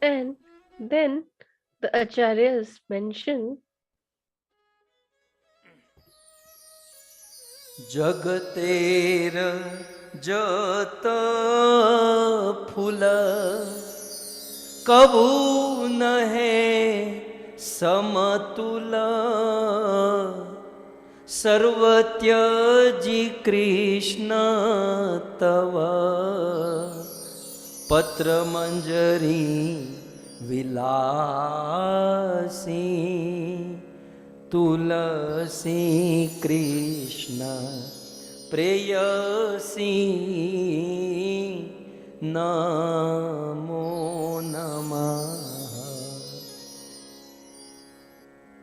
And then the acharyas mention जगतेर जत फूल कबू न है समतुल, सर्वत्यजी कृष्ण तव पत्र मंजरी विलासी, तुलसी कृष्ण प्रेयसी नमो नमः।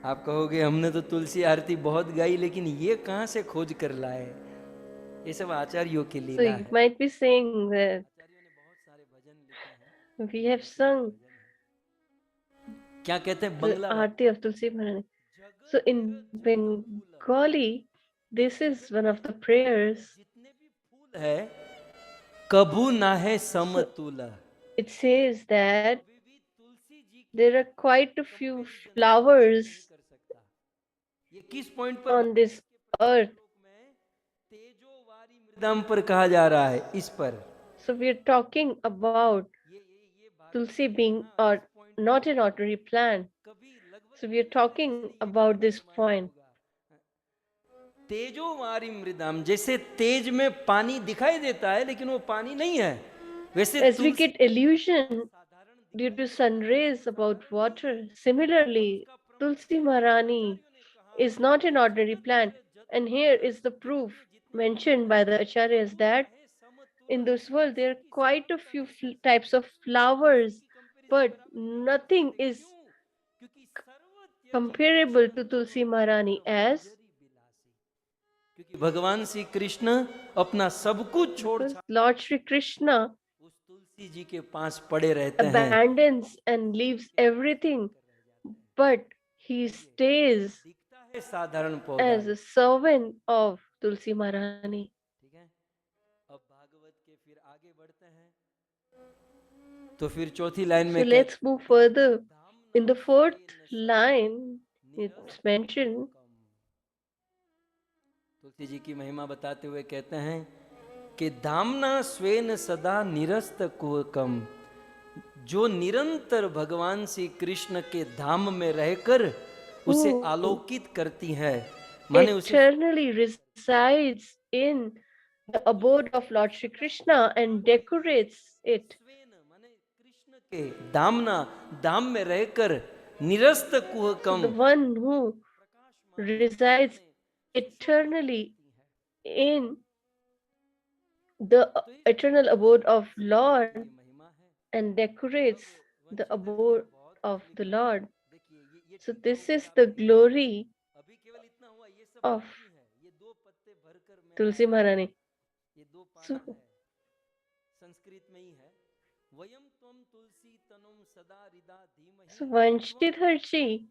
आप कहोगे हमने तो तुलसी आरती बहुत गाई, लेकिन ये कहाँ से खोज कर लाए? ये सब आचार्यों के so लीला you है। might be saying that आचार्यों ने बहुत सारे भजन लिखे हैं। we have sung क्या कहते हैं the बंगला में? Aarti of Tulsi Maharani. So in Bengali, this is one of the prayers. जितने भी फूल है कबू ना है समतुला। It says that कभी भी तुलसी जी की there are quite a few flowers कर सकता। ये किस पॉइंट पर on this earth. में तेजोवारी मृदम पर कहा जा रहा है, इस पर। So we are talking about Tulsi being or not an ordinary plant. कभी लगभग So we are talking about this point. तेजोवारी मृदम, जैसे तेज में पानी दिखाई देता है लेकिन वो पानी नहीं है, वैसे As we get illusion due to sun rays about water, similarly, Tulsi Maharani is not an ordinary plant. And here is the proof mentioned by the acharyas that in this world there are quite a few types of flowers, but nothing is comparable to Tulsi Maharani as क्योंकि भगवान श्री कृष्ण अपना सब कुछ छोड़ Lord Shri Krishna उस तुलसी जी के पास पड़े रहते हैं, abandons and leaves everything, but he stays दिखता है साधारण पौधा। as a servant of Tulsi Maharani. ठीक है, अब भागवत के फिर आगे बढ़ते हैं, तो फिर चौथी लाइन So में let's move further. In the fourth line, it's mentioned तुलसी जी की महिमा बताते हुए कहते हैं कि धामना स्वेन सदा निरस्त कुहकम, जो निरंतर भगवान श्री कृष्ण के धाम में रहकर उसे आलोकित करती है, माने उसे eternally resides in the abode of Lord Shri Krishna and decorates it. माने कृष्ण के धामना धाम में रहकर निरस्त कुहकम, The one who resides eternally in the eternal abode of Lord and decorates the abode of the Lord. So this is the glory of Tulsi Maharani. So, Sanskrit में ही है, वयम त्वम तुलसी तनुम सदा हृदा धीमहि, so Vanshidharji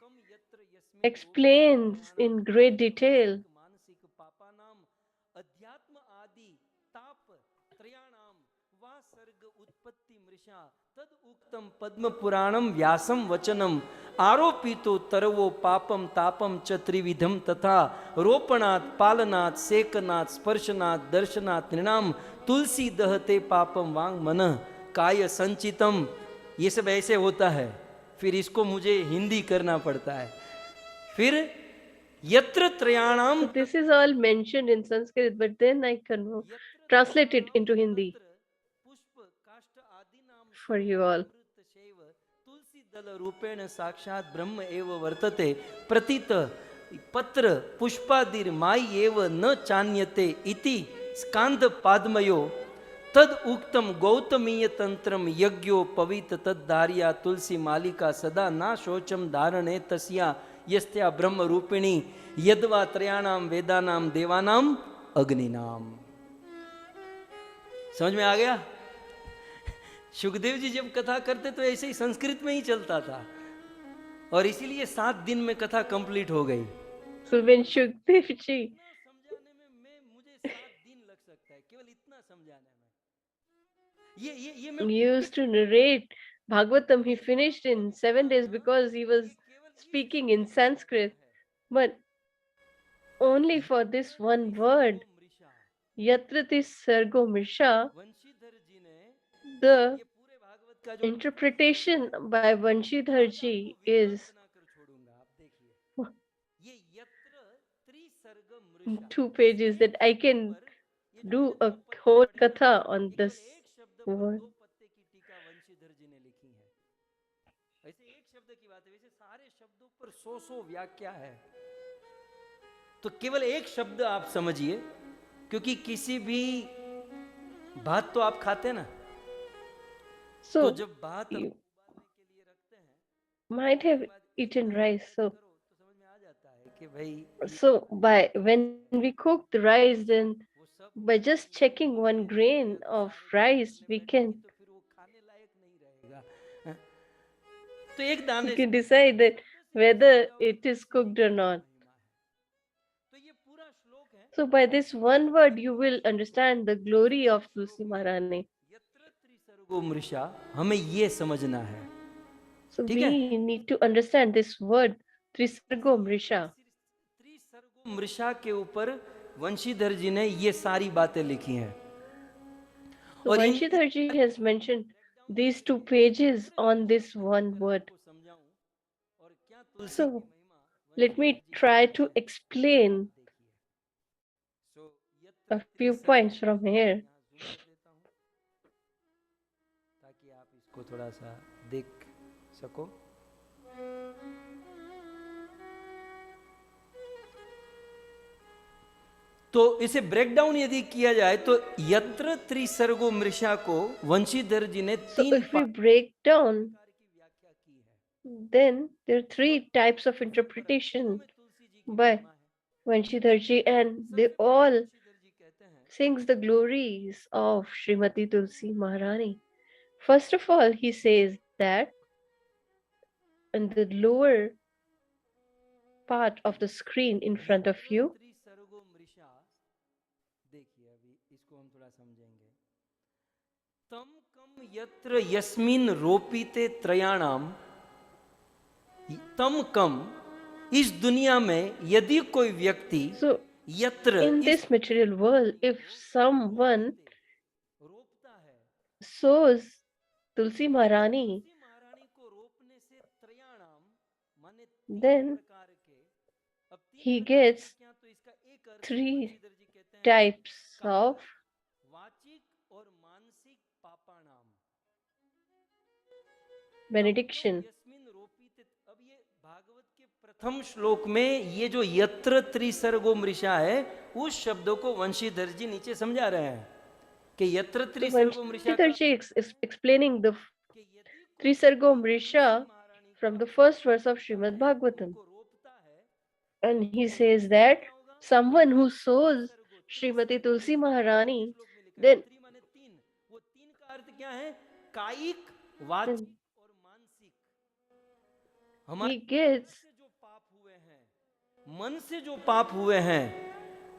explains in great detail मानसिक पापानाम अध्यात्म आदि ताप त्रयाणाम वा सर्ग उत्पत्ति मृषा तद उक्तम पद्म पुराणम व्यासम वचनम आरोपितो तरवो पापम तापम च त्रिविधम तथा रोपणात् पालनात् सेकनात् स्पर्शनात् दर्शनात् नृणाम तुलसी दहते पापम वांग मन काय संचितम। ये सब ऐसे होता है, फिर इसको मुझे हिंदी करना पड़ता है। फिर यत्र त्रयाणाम, So this is all mentioned in Sanskrit, but then I can translate it into Hindi पुष्प काष्ठ आदि नाम for you all. तुलसी दल रूपेण साक्षात ब्रह्म एव वर्तते प्रतीत पत्र पुष्पादिर माई एव न चान्यते इति स्कांद पादमयो तद उक्तम गौतमीय तंत्रम यज्ञो पवित तद्धार्या तुलसी मालिका सदा ना शोचम धारणे तस्या यस्त्या ब्रह्म रूपिणी यद्वा त्रयाणाम वेदानाम देवानाम अग्निनाम। समझ में आ गया? सुखदेव जी जब कथा करते तो ऐसे ही संस्कृत में ही चलता था, और इसीलिए 7 दिन में कथा कंप्लीट हो गई। So when Shukdev ji समझाने में मुझे 7 दिन लग सकता है, केवल इतना समझाने में। ये मैं used to narrate Bhagavatam, he finished in 7 days because he was speaking in Sanskrit. But only for this one word, Yatrati Sargo Mrisha, Vanshidhar जी ने the ये पूरे भागवत का जो interpretation by Vanshidhar ji is बनाकर छोड़ूंगा, आप देखिए। ये यत्र त्रिसर्ग मृषा 2 pages that I can do a whole katha on this एक शब्द पर word. 2 पत्ते की टीका वंशीधर जी ने लिखी है। ऐसे एक शब्द की बात है, वैसे सारे शब्दों पर 100 व्याख्या है। तो केवल एक शब्द आप समझिए, क्योंकि किसी भी भात तो आप खाते ना, तो So जब भात you उबालने के लिए रखते हैं might have eaten rice. So तो समझ में आ जाता है कि भाई So by when we cook the rice, then वो सब by just checking one grain of rice, we can तो फिर वो खाने लायक नहीं रहेगा। हाँ? तो एक दाने you can decide that whether it is cooked or not. तो ये पूरा श्लोक है। So by this one word, you will understand the glory of Tulsi Maharani. यत्र त्रिसर्गो मृषा, हमें ये समझना है। So ठीक है? we need to understand this word Trisargo Mrisha. त्रिसर्गो मृषा के ऊपर वंशीधर जी ने ये सारी बातें लिखी हैं। So और इन Vanshidhar ji has mentioned these 2 pages on this one word. को समझाऊं और क्या तुलसी So की महिमा let me try to explain सो यत्र a few points from here. यहाँ zoom कर देता हूं ताकि आप इसको थोड़ा सा देख सको। तो इसे ब्रेक डाउन यदि किया जाए तो यत्र त्रिसर्गो मृषा को वंशीधर जी ने So 3 if we break down, प्रकार की व्याख्या की है। then there are 3 types of interpretation में तुलसी जी की by महिमा है। Vanshidhar ji, and they all Vanshidhar जी कहते हैं sings the glories of Srimati Tulsi Maharani. First of all, he says that in the lower part of the screen in front of you, त्रिसर्गो मृषा, देखिए अभी इसको हम थोड़ा समझेंगे। तम कम यत्र यस्मिन रोपिते त्रयाणाम, तम कम, इस दुनिया में यदि कोई व्यक्ति so यत्र in इस this material world, if someone रोपता है, sows Tulsi Maharani, तुलसी महारानी को रोपने से त्रयाणाम माने 3 then प्रकार के, अब 3 he प्रकार के gets क्या, तो इसका एक अर्थ 3 वंशीधर जी कहते हैं types of वाचिक और मानसिक पापानाम benediction. यस्मिन रोपित। अब ये भागवत के प्रथम श्लोक में ये जो यत्र त्रिसर्गो मृषा है, उस शब्दों को वंशीधर जी नीचे समझा रहे हैं कि यत्र So त्रिसर्गो मृषा Vanshidhar ji is explaining the कि यदि कोई Trisargo Mrisha महारानी from the first verse of Srimad Bhagavatam. को रोपता है, And he says that someone who sows Srimati Tulsi Maharani, then त्रि माने 3, वो 3 का अर्थ क्या है? कायिक, वाचिक और मानसिक। हमारे he gets से जो पाप हुए हैं, मन से जो पाप हुए हैं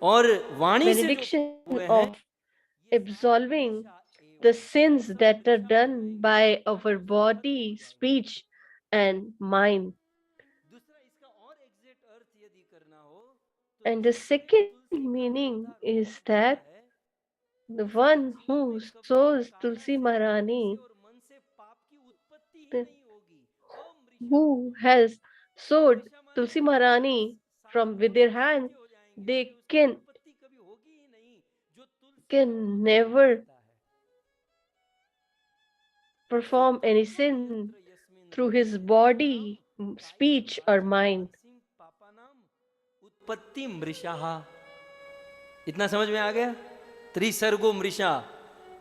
और वाणी से जो benediction पाप हुए हैं, of absolving the sins that are done by our body, speech, and mind. दूसरा इसका और एग्जैक्ट अर्थ यदि करना हो तो And the second meaning is that the one who sows Tulsi Maharani, और मन से पाप की उत्पत्ति ही the, नहीं होगी अमृषा who has sowed Tulsi Maharani from with their hands, they can उत्पत्ति कभी होगी ही नहीं जो तुलसी can never है perform any sin through his body, speech, or mind. उत्पत्ति मृषा इतना समझ में आ गया त्रिसर्गो मृषा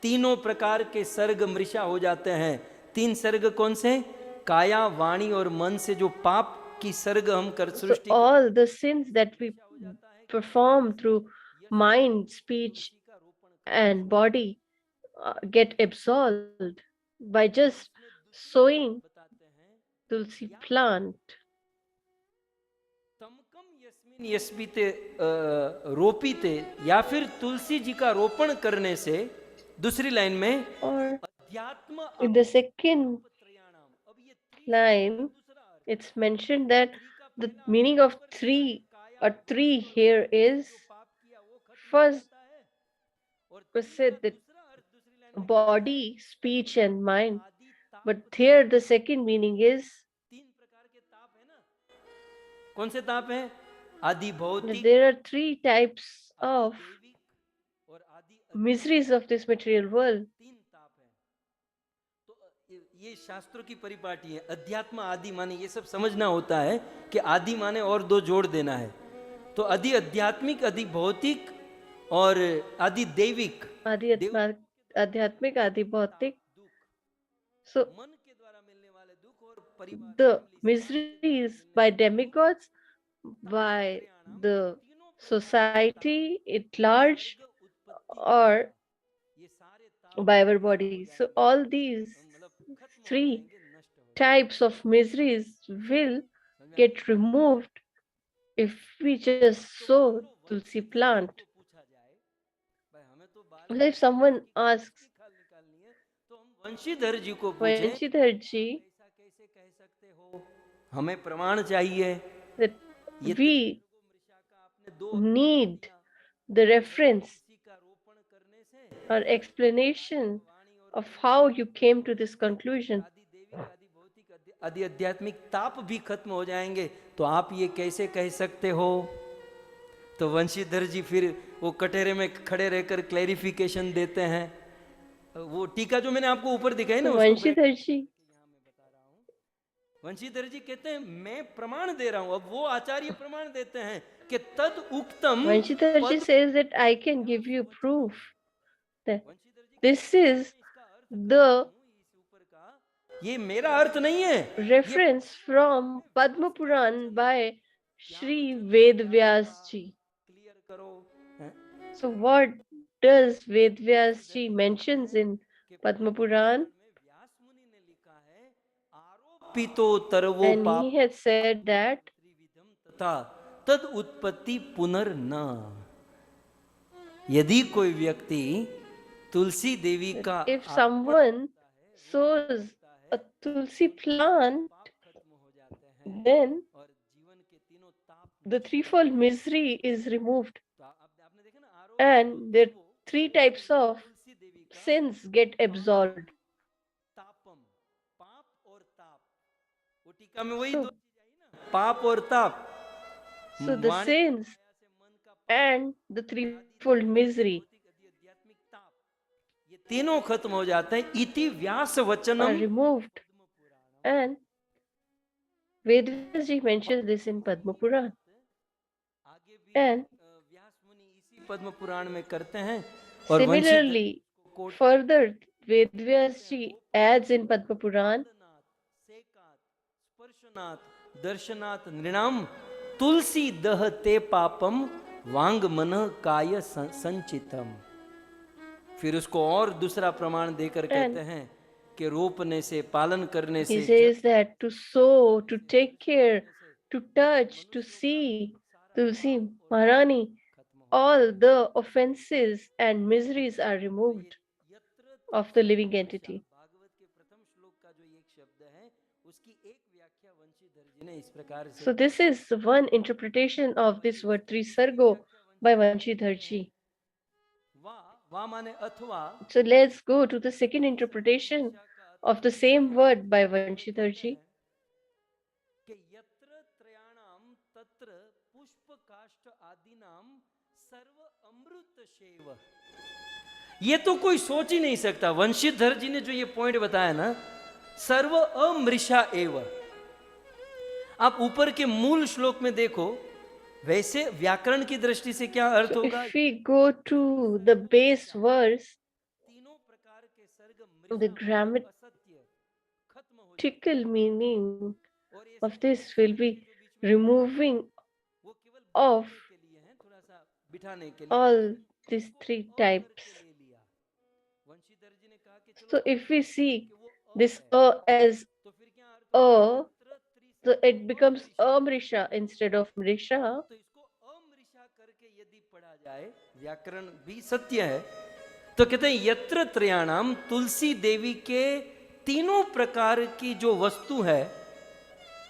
तीनों प्रकार के सर्ग मृषा हो जाते हैं तीन सर्ग कौन से काया वाणी और मन से जो पाप की सर्ग हम कर So Srishti all the sins that we perform through mind, speech, and body get absolved by just sowing tulsi plant. तमकम यस्मिन यस्मिते रोपिते या फिर तुलसी जी का रोपण करने से दूसरी लाइन में Or अध्यात्म in the second line, it's mentioned that the meaning of three or three here is first was said that body, speech, and mind. But here the second meaning is तीन प्रकार के ताप है ना कौन से ताप हैं आदि that भौतिक there are three types of दैविक और आदि miseries of this material world. तीन ताप है तो ये शास्त्रों की परिपाटी है अध्यात्म आदि माने ये सब समझना होता है कि आदि माने और दो जोड़ देना है तो आदि आध्यात्मिक आदि भौतिक और आदि दैविक Adhyatmic, Adi Bhautik. So मन के द्वारा मिलने वाले दुख और परिवार the miseries by demigods, by the society at large, or by our body. So all these three types of miseries will get removed if we just sow tulsi plant. So if someone asks, Vanshidhar जी को पूछे Vanshidhar ji, ऐसा कैसे कह सकते हो हमें प्रमाण चाहिए that ये we मृषा का आपने दो need the reference तुलसी का रोपण करने से or explanation of how you came to this conclusion. आदि दैविक आदि भौतिक आदि आध्यात्मिक ताप भी खत्म हो जाएंगे तो आप ये कैसे कह सकते हो तो वंशीधर जी फिर वो कटहरे में खड़े रहकर क्लैरिफिकेशन देते हैं वो टीका जो मैंने आपको ऊपर दिखाई ना So उसको Vanshidhar ji, वंशीधर जी कहते हैं मैं प्रमाण दे रहा हूं अब वो आचार्य प्रमाण देते हैं कि तद उक्तम Vanshidhar ji says that I can give you proof that this is the ये मेरा अर्थ नहीं है reference from Padma Puran by Sri Ved Vyas ji. Clear करो हैं? So what does Ved Vyas ji mentions in Padma Puran? व्यास मुनि ने लिखा है आरोपितो तरवो And पाप he had said that त्रिविधम तथा तद उत्पत्ति पुनर्न यदि कोई व्यक्ति तुलसी देवी का if someone sows a tulsi plant, then और जीवन के तीनों ताप the threefold misery is removed तो आपने देखा ना आरोप and the three types of Tulsi Devi का sins get absolved. तापम पाप और ताप वो टीका में वही So- दो चीज आई ना पाप और ताप So the वाणी sins से मन का and the threefold misery आध्यात्मिक ताप ये तीनों खत्म हो जाते हैं इति व्यास are वचनम removed. And Vedas ji mentions this in Padma Puran. आगे भी And व्यास मुनि इसी पद्म पुराण में करते हैं और Vanshidhar similarly, quote further, Ved Vyas ji adds in Padma Puran, सेकात स्पर्शनाथ दर्शनाथ नृणाम तुलसी दह ते पापम वांग मन काय संचितम फिर उसको और दूसरा प्रमाण देकर कहते हैं कि रोपने से पालन करने he से says that to sow, to take care, to touch, to see Tulsi Maharani all the offenses and miseries are removed of the living entity. Bhagavat के प्रथम श्लोक का जो एक शब्द है उसकी एक व्याख्या वंशीधर जी ने इस प्रकार से So this is one interpretation of this word Trisargo by Vanshidhar ji. वा माने अथवा So let's go to the second interpretation of the same word by Vanshidhar ji. कि यत्र त्रयाणाम तत्र पुष्प काष्ठ आदिनाम सर्व अमृत शेव। ये तो कोई सोच ही नहीं सकता। वंशीधर जी ने जो ये पॉइंट बताया ना, सर्व अमृषा एव, आप ऊपर के मूल श्लोक में देखो, वैसे व्याकरण की दृष्टि से क्या अर्थ So होगा? if we go to the base verse, तीनों प्रकार के सर्ग the मृषा grammatical असत्य खत्म हो जाए meaning और ये of this will be removing वो केवल of बोलने के लिए है, थोड़ा सा बिठाने के लिए all these three types. ले लिया। वंशीधर जी ने कहा कि So चलो if we see कि वो this है, as तो फिर क्या अर्थ a, होगा? so it becomes amrisha instead of mrisha. तो इसको अमृषा करके यदि पढ़ा जाए, व्याकरण भी सत्य है, तो कहते हैं यत्र त्रयाणाम, तुलसी देवी के तीनों प्रकार की जो वस्तु है,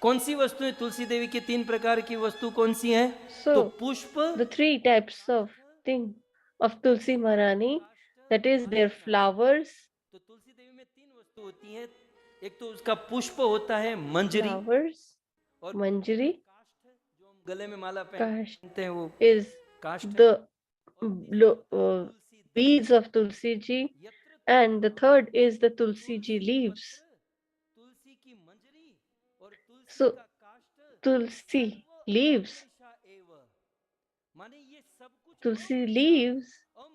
कौन सी वस्तु है? तुलसी देवी के तीन प्रकार की वस्तु कौन सी है? तो So पुष्प, the three types of thing of Tulsi Maharani, that is their flowers, तो तुलसी देवी में तीन वस्तु होती हैं। एक तो उसका पुष्प होता है मंजरी, और manjari, काष्ठ जो हम गले में माला Kash पहनते हैं वो is काष्ठ, the beads of Tulsi ji, and the third is the Tulsi ji leaves. तुलसी की मंजरी और तुलसी So का काष्ठ, Tulsi leaves, माने ये सब कुछ Tulsi leaves,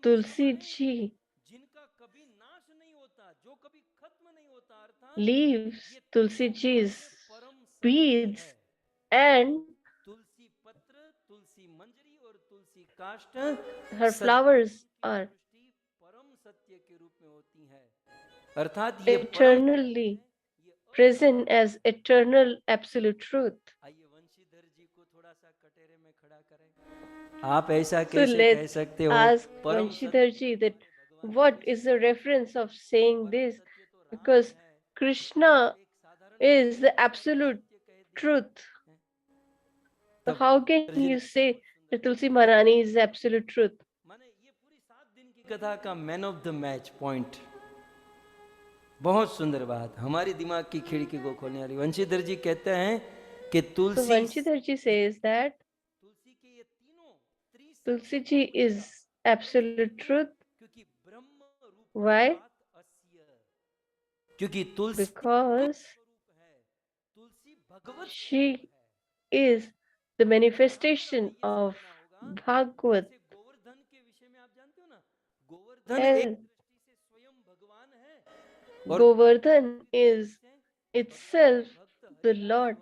Tulsi ji जिनका कभी नाश नहीं होता, जो कभी खत्म नहीं होता, अर्थात leaves, Tulsi ji's परम beads, and तुलसी पत्र, तुलसी मंजरी और तुलसी काष्ठ her flowers are परम सत्य के रूप में होती है। अर्थात ये eternally present as eternal absolute truth. आइए वंशीधर जी को थोड़ा सा कटोरे में खड़ा करें। आप ऐसा So कैसे कह let's सकते हो? ask परम Vanshidhar ji that what is the reference of saying this, because Krishna is the absolute truth. So how can you say that Tulsi Maharani is the absolute truth? माने ये पूरी 7 दिन की कथा का man of the match point. बहुत सुंदर बात, हमारी दिमाग की खिड़की को खोलने वाली। वंशीधर जी कहते हैं कि So Tulsi, Vanshidhar ji says that तुलसी के ये तीनों Tulsi ji is absolute truth. क्योंकि ब्रह्म रूप Why? अस्य, क्योंकि तुलसी Because स्वरूप है, तुलसी भगवत she is the manifestation of Bhagavad. जैसे गोवर्धन के विषय में आप जानते हो ना, गोवर्धन एक And दृष्टि से स्वयं भगवान है और Govardhan is itself the Lord,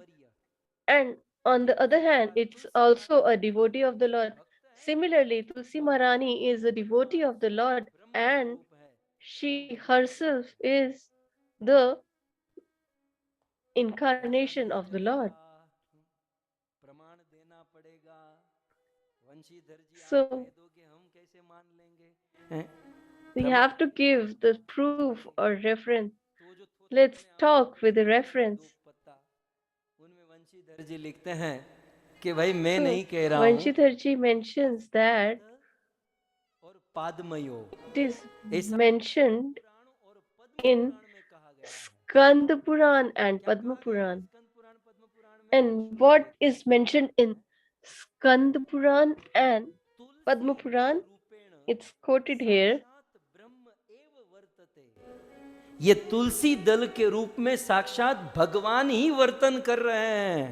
and on the other hand, it's also a devotee of the Lord. Similarly, Tulsi Maharani is a devotee of the Lord, and she herself is the incarnation of the Lord. प्रमाण देना पड़ेगा। वंशीधर जी आप So कह दोगे हम कैसे मान लेंगे? we have to give the proof or reference. Let's talk with the reference. उनमें वंशीधर जी लिखते हैं कि भाई मैं So नहीं कह रहा हूँ, Vanshidhar ji mentions that और पादमयो it is mentioned और in Skand Puran and Padma Puran. And what is mentioned in Skand Puran and Padma Puran? It's quoted here. ये तुलसी दल के रूप में साक्षात भगवान ही वर्तन कर रहे हैं।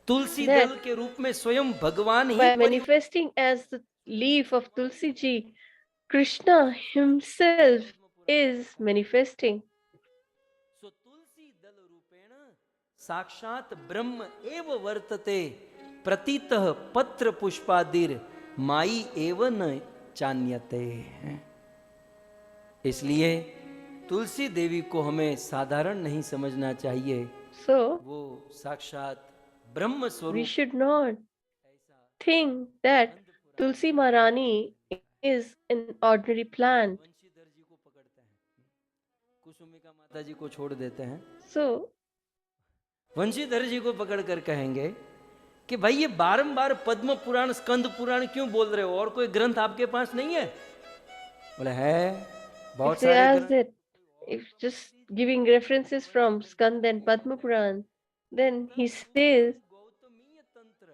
तुलसी दल के रूप में स्वयं भगवान ही by manifesting as the leaf of Tulsi ji, Krishna himself is manifesting. सो तुलसी दल रूपेण साक्षात ब्रह्म एव वर्तते, प्रतीतः पत्र पुष्पादिर माई एव न चान्यते। इसलिए तुलसी देवी को हमें साधारण नहीं समझना चाहिए। So वो साक्षात ब्रह्म स्वरूप। we should not think that Tulsi Maharani is an ordinary plant. Vanshidhar जी को पकड़ते हैं, कुसुमिका माता जी को छोड़ देते हैं, So वंशीधर जी को पकड़कर कहेंगे कि भाई ये बारंबार पद्म पुराण स्कंद पुराण क्यों बोल रहे हो, और कोई ग्रंथ आपके पास नहीं है? बोले है, if बहुत they सारे ask ग्रंथ। that, if just giving references from Skand and Padma Puran, then he says, Gautamiya तंत्र,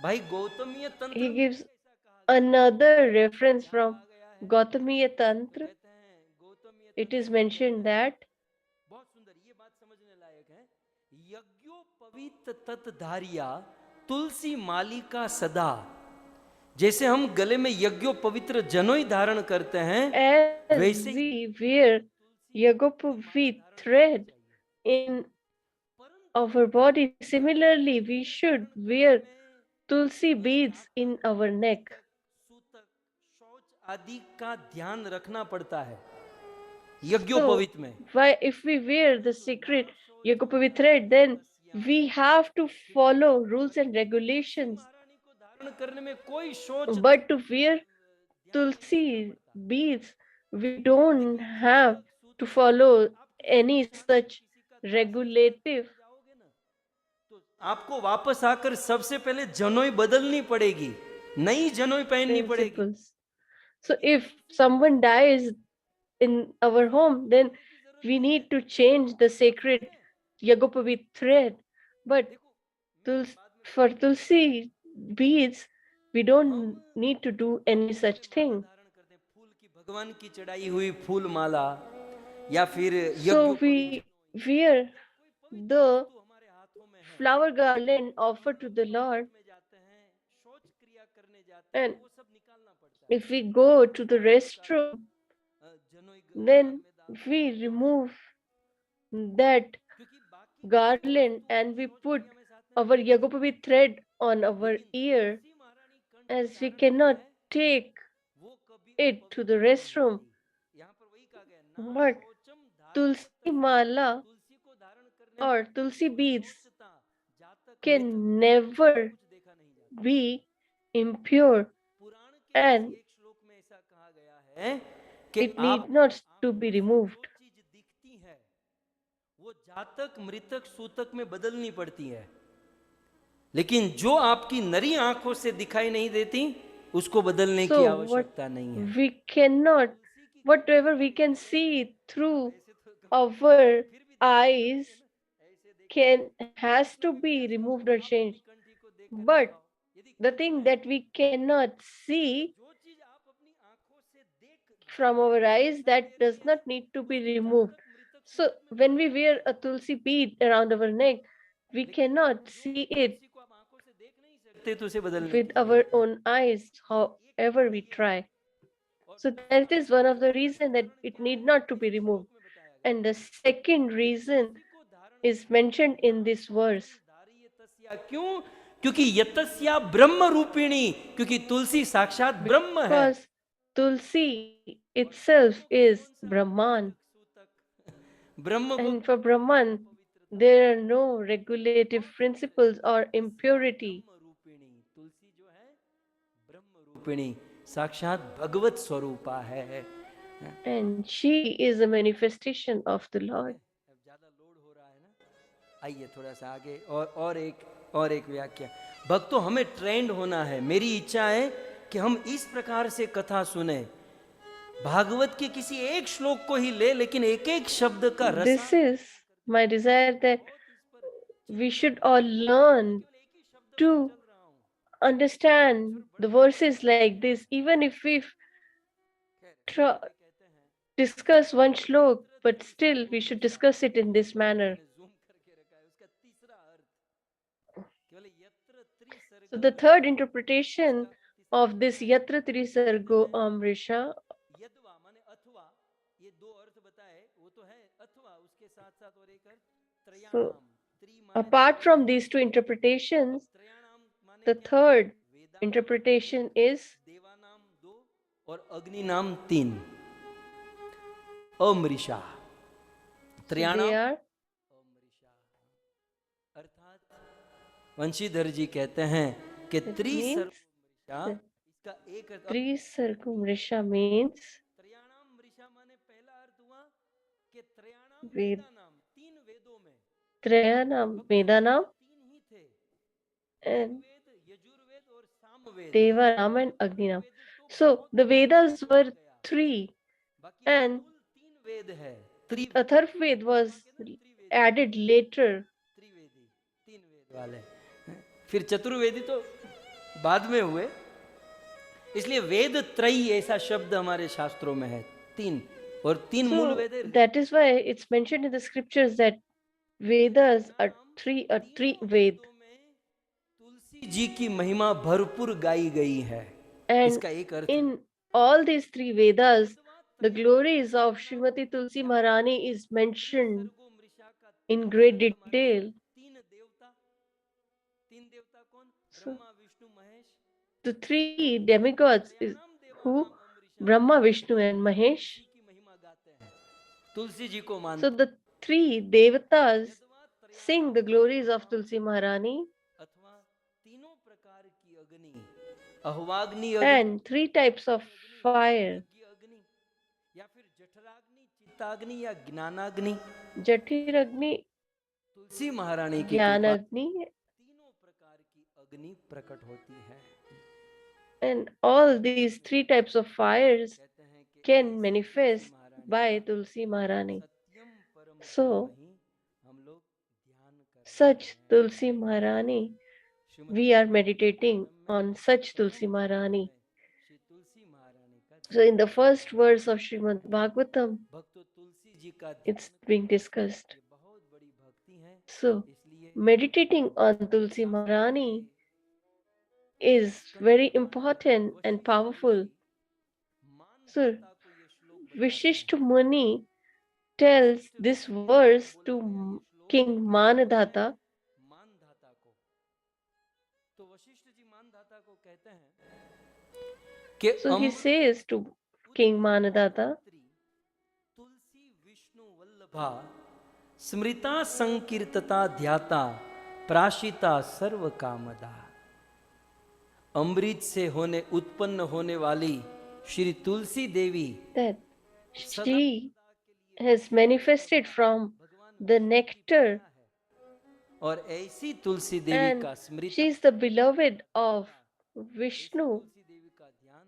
भाई गौतमीय तंत्र he में gives कैसा कहा गया? another reference from कहा गया है, Gautamiya Tantra. कहते हैं गौतमीय It तंत्र is में mentioned that बहुत सुंदर, ये बात समझने लायक है, यज्ञोपवीत तत्धारिया तुलसी मालिका सदा, जैसे हम गले में यज्ञोपवित्र जनोई धारण करते हैं, as वैसे ही we wear Yagopavi thread in our body, similarly we should wear Tulsi beads in our neck. सूतक, शौच आदि का ध्यान रखना पड़ता है So, यज्ञोपवीत में। why, if we wear the sacred Yagopavi thread, then we have to follow rules and regulations. महारानी को धारण करने में कोई शौच But to wear Tulsi beads, we don't have to follow any such regulative जाओगे ना तो आपको वापस आकर सबसे पहले जनोई बदलनी पड़ेगी, नई जनोई पहननी पड़ेगी। principles. So if someone dies in our home, then we need to change the sacred Yagopavi thread. But for Tulsi beads, we don't need to do any such thing. धारण करते हैं फूल की, भगवान की चढ़ाई हुई फूल माला, या फिर So we wear the हमारे हाथों में है, flower garland offered to the Lord, में जाते हैं, शौच क्रिया करने जाते हैं, and वो सब निकालना पड़ता है। if we go to the restroom, जनोई then we remove that क्योंकि बाकी garland and we put our Yagopavi thread on our ear, as we cannot take वो कभी it to the restroom. यहाँ पर वही कहा गया ना, But शौचम धारण Tulsi mala तुलसी को धारण करने or Tulsi beads शौचता, जातक can never कुछ देखा नहीं जाता। be impure, पुराण के and किसी एक श्लोक में ऐसा कहा गया है कि it need not to be removed. जो चीज दिखती है वो जातक मृतक सूतक में बदलनी पड़ती है, लेकिन जो आपकी नरी आंखों से दिखाई नहीं देती उसको बदलने की So आवश्यकता नहीं है। we cannot, whatever we can see through our eyes has to be removed or changed. But the thing that we cannot see जो चीज आप अपनी आंखों से देख from our eyes, that does not need to be removed. So when we wear a Tulsi bead around our neck, we cannot see it को आप आंखों से देख नहीं सकते तो उसे बदलने with our own eyes, however we try. So that is one of the reasons that it need not to be removed. And the second reason is mentioned in this verse. धारिये तस्या, क्यों? क्योंकि यतस्या ब्रह्म रूपिणी, क्योंकि तुलसी साक्षात ब्रह्म है। Because Tulsi itself is Brahman. ब्रह्म को And for Brahman, there are no regulative principles or impurity. रूपिणी, तुलसी जो है ब्रह्म रूपिणी साक्षात भगवत स्वरूपा है। And she is a manifestation of the Lord. अब ज्यादा लोड हो रहा है ना, आइए थोड़ा सा आगे और एक व्याख्या। भक्तों, हमें ट्रेंड होना है। मेरी इच्छा है कि हम इस प्रकार से कथा सुने, भागवत के किसी एक श्लोक को ही ले, लेकिन एक एक शब्द का रस। This is my desire, that we should all learn to understand the verses like this, even if we discuss one shlok, but still we should discuss it in this manner. So the third interpretation of this Yatra Trisargo Amrisha, यद्वा माने अथवा, ये दो अर्थ बताए, वो तो है अथवा, उसके साथ साथ और एक अर्थ त्रयाणाम, त्रि माने apart from these two interpretations, त्रयाणाम माने the क्या? third वेदा interpretation is देवानाम दो और अग्नि नाम तीन, अमृषा त्रयाणाम they are अमृषा। अर्थात वंशीधर जी कहते हैं कि That त्रिसर्व means अमृषा, इसका इसका एक अर्थ Trisargam Risha means त्रयाणाम ऋषा माने पहला अर्थ हुआ कि त्रयाणाम Ved. वेदानाम, तीन वेदों में Trayanam भक्तों के Vedanam वेद तीन ही थे, and ऋग्वेद, यजुर्वेद और सामवेद। Devanam and Agninam. वेद तो So बहुत the Vedas जोड़ा were गया, 3 बाकी and मूल तीन वेद है। Trived Atharvaved was Trivedi, added later. Trivedi तीन वेद वाले, फिर चतुर्वेदी तो बाद में हुए। इसलिए वेद त्रयी ऐसा शब्द हमारे शास्त्रों में है, तीन, और तीन मूल So वेद है। that is why it's mentioned in the scriptures that Vedas are three Ved. तुलसी जी की महिमा भरपूर गाई गई है, And इसका एक अर्थ in all these 3 Vedas, the glories of Srimati Tulsi Maharani is mentioned in great detail. तीन देवता कौन? So Brahma Vishnu Mahesh. the 3 demigods is who? Brahma, Vishnu and Mahesh. की महिमा गाते हैं, तुलसी जी को मानते So the 3 devatas sing the glories of Tulsi Maharani अथवा तीनों प्रकार की अग्नि, अहवाग्नि अग्नि, and 3 types of fire. की अग्नि, या फिर जठराग्नि, चित्ताग्नि या ज्ञानाग्नि, Jatiragni, तुलसी महारानी की कृपा Jnanagni तीनों प्रकार की अग्नि प्रकट होती है। and all these 3 types of fires कहते हैं कि can manifest by Tulsi Maharani. सत्यम परम So ही हम लोग ध्यान कर such Tulsi Maharani, we are meditating on such Tulsi Maharani. Shri तुलसी महारानी का So in the first verse of Srimad Bhagavatam, भक्तो तुलसी जी का it's being discussed. ये बहुत बड़ी भक्ति है, So इसलिए meditating on Tulsi Maharani is very important and powerful. So Vishishta Muni tells this verse to King Manadhata. Mandhata को, तो वशिष्ठ जी मानधाता को कहते हैं कि So he says to King Manadhata, तुलसी विष्णु वल्लभा स्मृता संकीर्तता ध्याता प्राशिता सर्व कामदा। अमृत से उत्पन्न होने वाली Shri Tulsi Devi that she has manifested from the nectar और ऐसी तुलसी देवी and का स्मृत she is the beloved of Vishnu, Tulsi Devi का ध्यान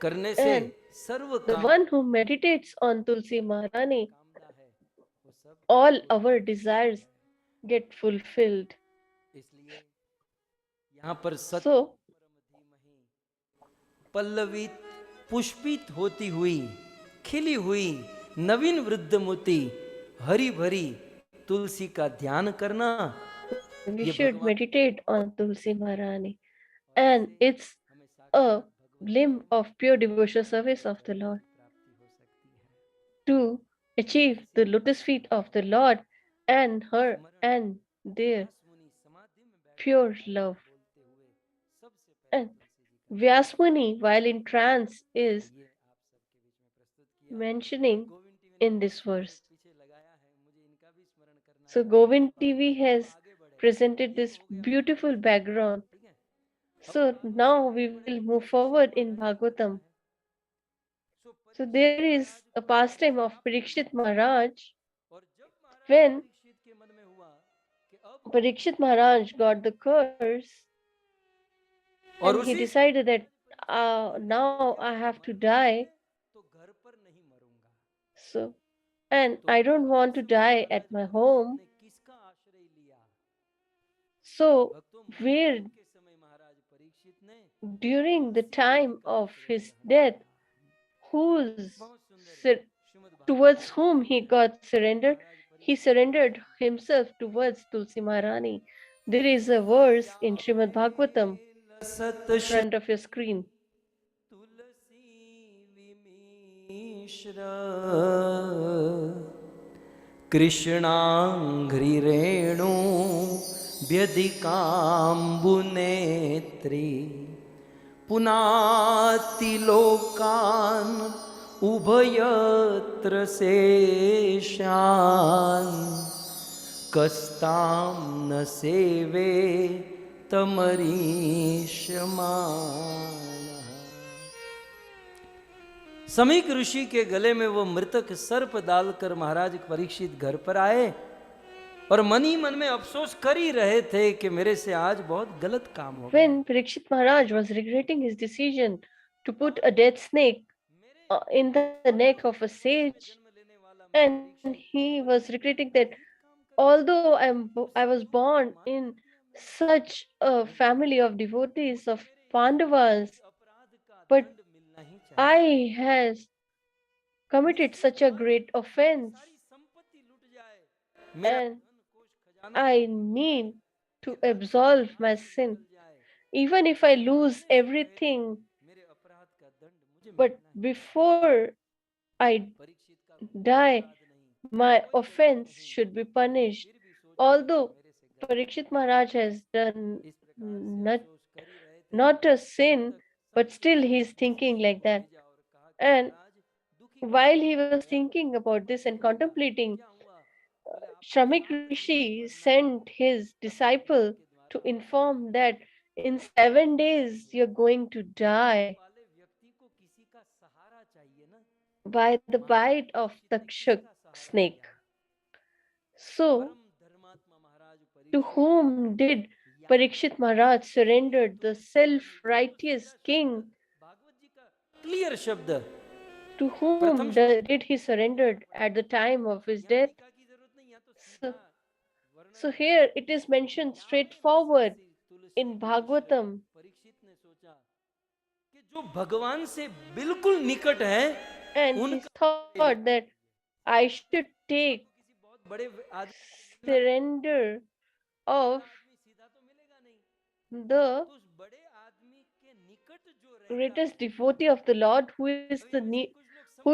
करने से and serve the one who meditates on Tulsi Maharani, कामना है वो सब। all our desires get fulfilled. इसलिए यहाँ पर सत्य So पल्लवित पुष्पित होती हुई खिली हुई नवीन वृद्धमूर्ति हरी भरी तुलसी का ध्यान करना, we should meditate on Tulsi Maharani, and it's a limb of pure devotional service of the Lord. To achieve the lotus feet of the Lord and her and their pure love. And Vyasmuni, while in trance, is mentioning in this verse. So Govind TV has presented this beautiful background. So now we will move forward in Bhagavatam. So there is a pastime of Parikshit Maharaj. When Parikshit Maharaj got the curse, and he decided that now I have to die. So, and I don't want to die at my home. So, where during the time of his death, towards whom he got surrendered, he surrendered himself towards Tulsi Maharani. There is a verse in Srimad Bhagavatam in front of your screen. कृष्णांघ्रि Renu व्यधिकाम्बुनेत्री पुनातिलोकान् उभयत्र शेषान् कस्तां न सेवे तमरीशमानः। समीक ऋषि के गले में वो मृतक सर्प डालकर महाराज परीक्षित घर पर आए और मन ही मन में अफसोस कर ही रहे थे कि मेरे से आज बहुत गलत काम हो गया। When Parikshit Maharaj was regretting his decision to put a dead snake in the neck of a sage, and he was regretting that although I was born in such a family of devotees of Pandavas, but I has committed such a great offense, and I need to absolve my sin. Even if I lose everything, but before I die, my offense should be punished. Although Parikshit Maharaj has done not a sin, but still he's thinking like that. And while he was thinking about this and contemplating, Shramik Rishi sent his disciple to inform that in 7 days you're going to die by the bite of Takshak snake. So, to whom did Parikshit Maharaj surrender the self-righteous king? Clear शब्द, To whom did he surrender at the time of his death? So here it is mentioned straightforward in Bhagavatam. जो भगवान से बिल्कुल निकट है, And he thought that I should take surrender of the greatest devotee of the Lord, who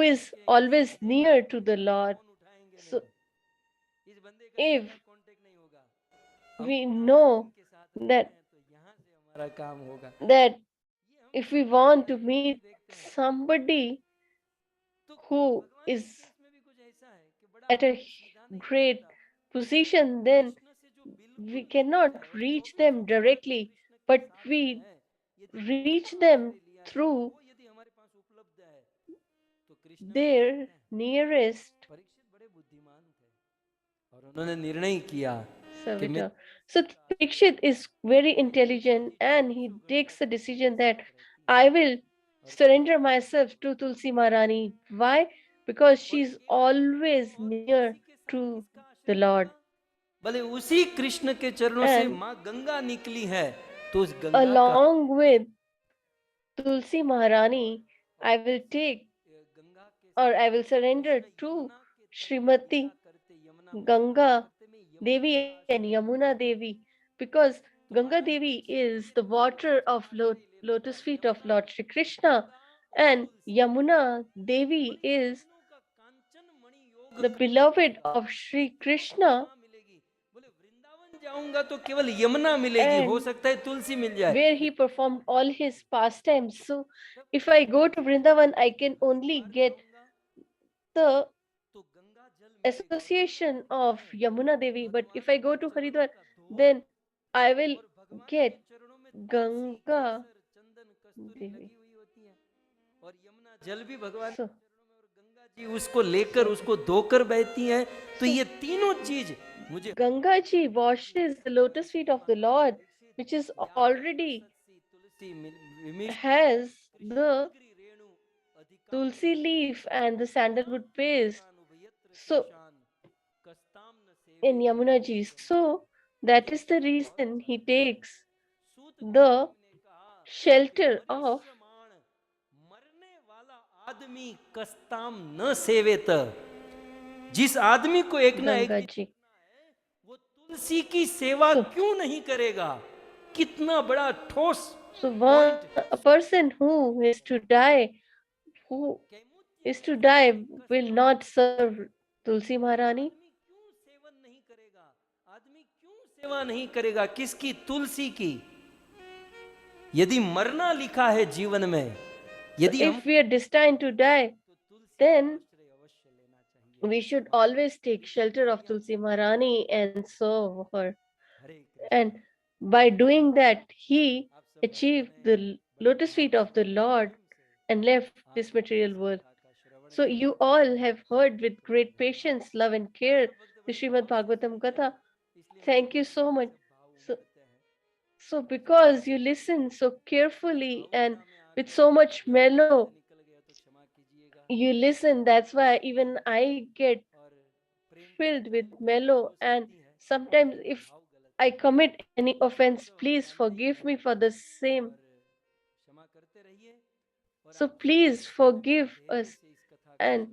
is always near to the Lord. So if we know that if we want to meet somebody who is at a great position, then we cannot reach them directly, but we reach them through their nearest servitor. So Parikshit is very intelligent, and he takes the decision that I will surrender myself to Tulsi Maharani. Why? Because she's always near to the Lord. भले उसी कृष्ण के चरणों से माँ गंगा निकली है, तो उस Ganga along with Tulsi Maharani, I will take or I will surrender to Srimati Ganga Devi and Yamuna Devi, because Ganga Devi is the water of lotus feet of Lord Shri Krishna, and Yamuna Devi is the beloved of Shri Krishna. जाऊंगा तो केवल यमुना मिलेगी, हो सकता है तुलसी मिल जाए. Where he performed all his pastimes. So if I go to Vrindavan, I can only get the association of Yamuna Devi, but if I go to Haridwar, then I will get Ganga Devi. और यमुना जल भी भगवान गंगा जी उसको लेकर उसको धोकर बहती हैं, तो ये तीनों चीज मुझे Ganga ji washes the lotus feet of the Lord, which is already has the tulsi leaf and the sandalwood paste. So in Yamuna ji, so that is the reason he takes the shelter of आदमी कस्ताम न सेवेत. जिस आदमी को एक ना एक वो तुलसी की सेवा क्यों नहीं करेगा? कितना बड़ा ठोस. So a person who is to die will not serve Tulsi Maharani. आदमी क्यों सेवा नहीं करेगा? किसकी? तुलसी की. यदि मरना लिखा है जीवन में, यदि if we are destined to die, then we should always take shelter of Tulsi Maharani and serve her. And by doing that, he achieved the lotus feet of the Lord and left this material world. So you all have heard with great patience, love and care the Srimad Bhagavatam Katha. Thank you so much. So because you listen so carefully and with so much mellow, you listen, that's why even I get filled with mellow. And sometimes if I commit any offense, please forgive me for the same. So please forgive us. And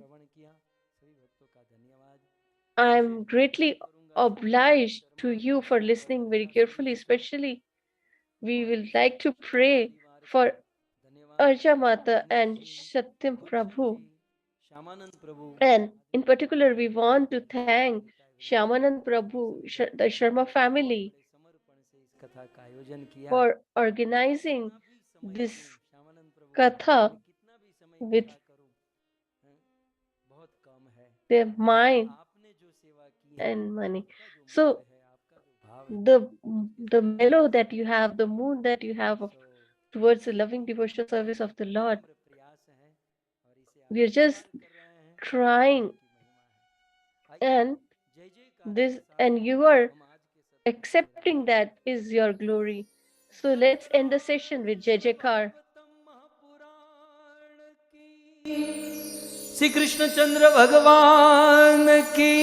I'm greatly obliged to you for listening very carefully. Especially, we will like to pray for Arja Mata and Satyam Prabhu. And in particular, we want to thank Shyamanand Prabhu, the Sharma family, for organizing this katha with their mind and money. So the mellow that you have, the mood that you have towards the loving devotional service of the Lord, we are just trying, and you are accepting that is your glory. So let's end the session with Jai Jaikar. Shri Krishna चंद्र भगवान की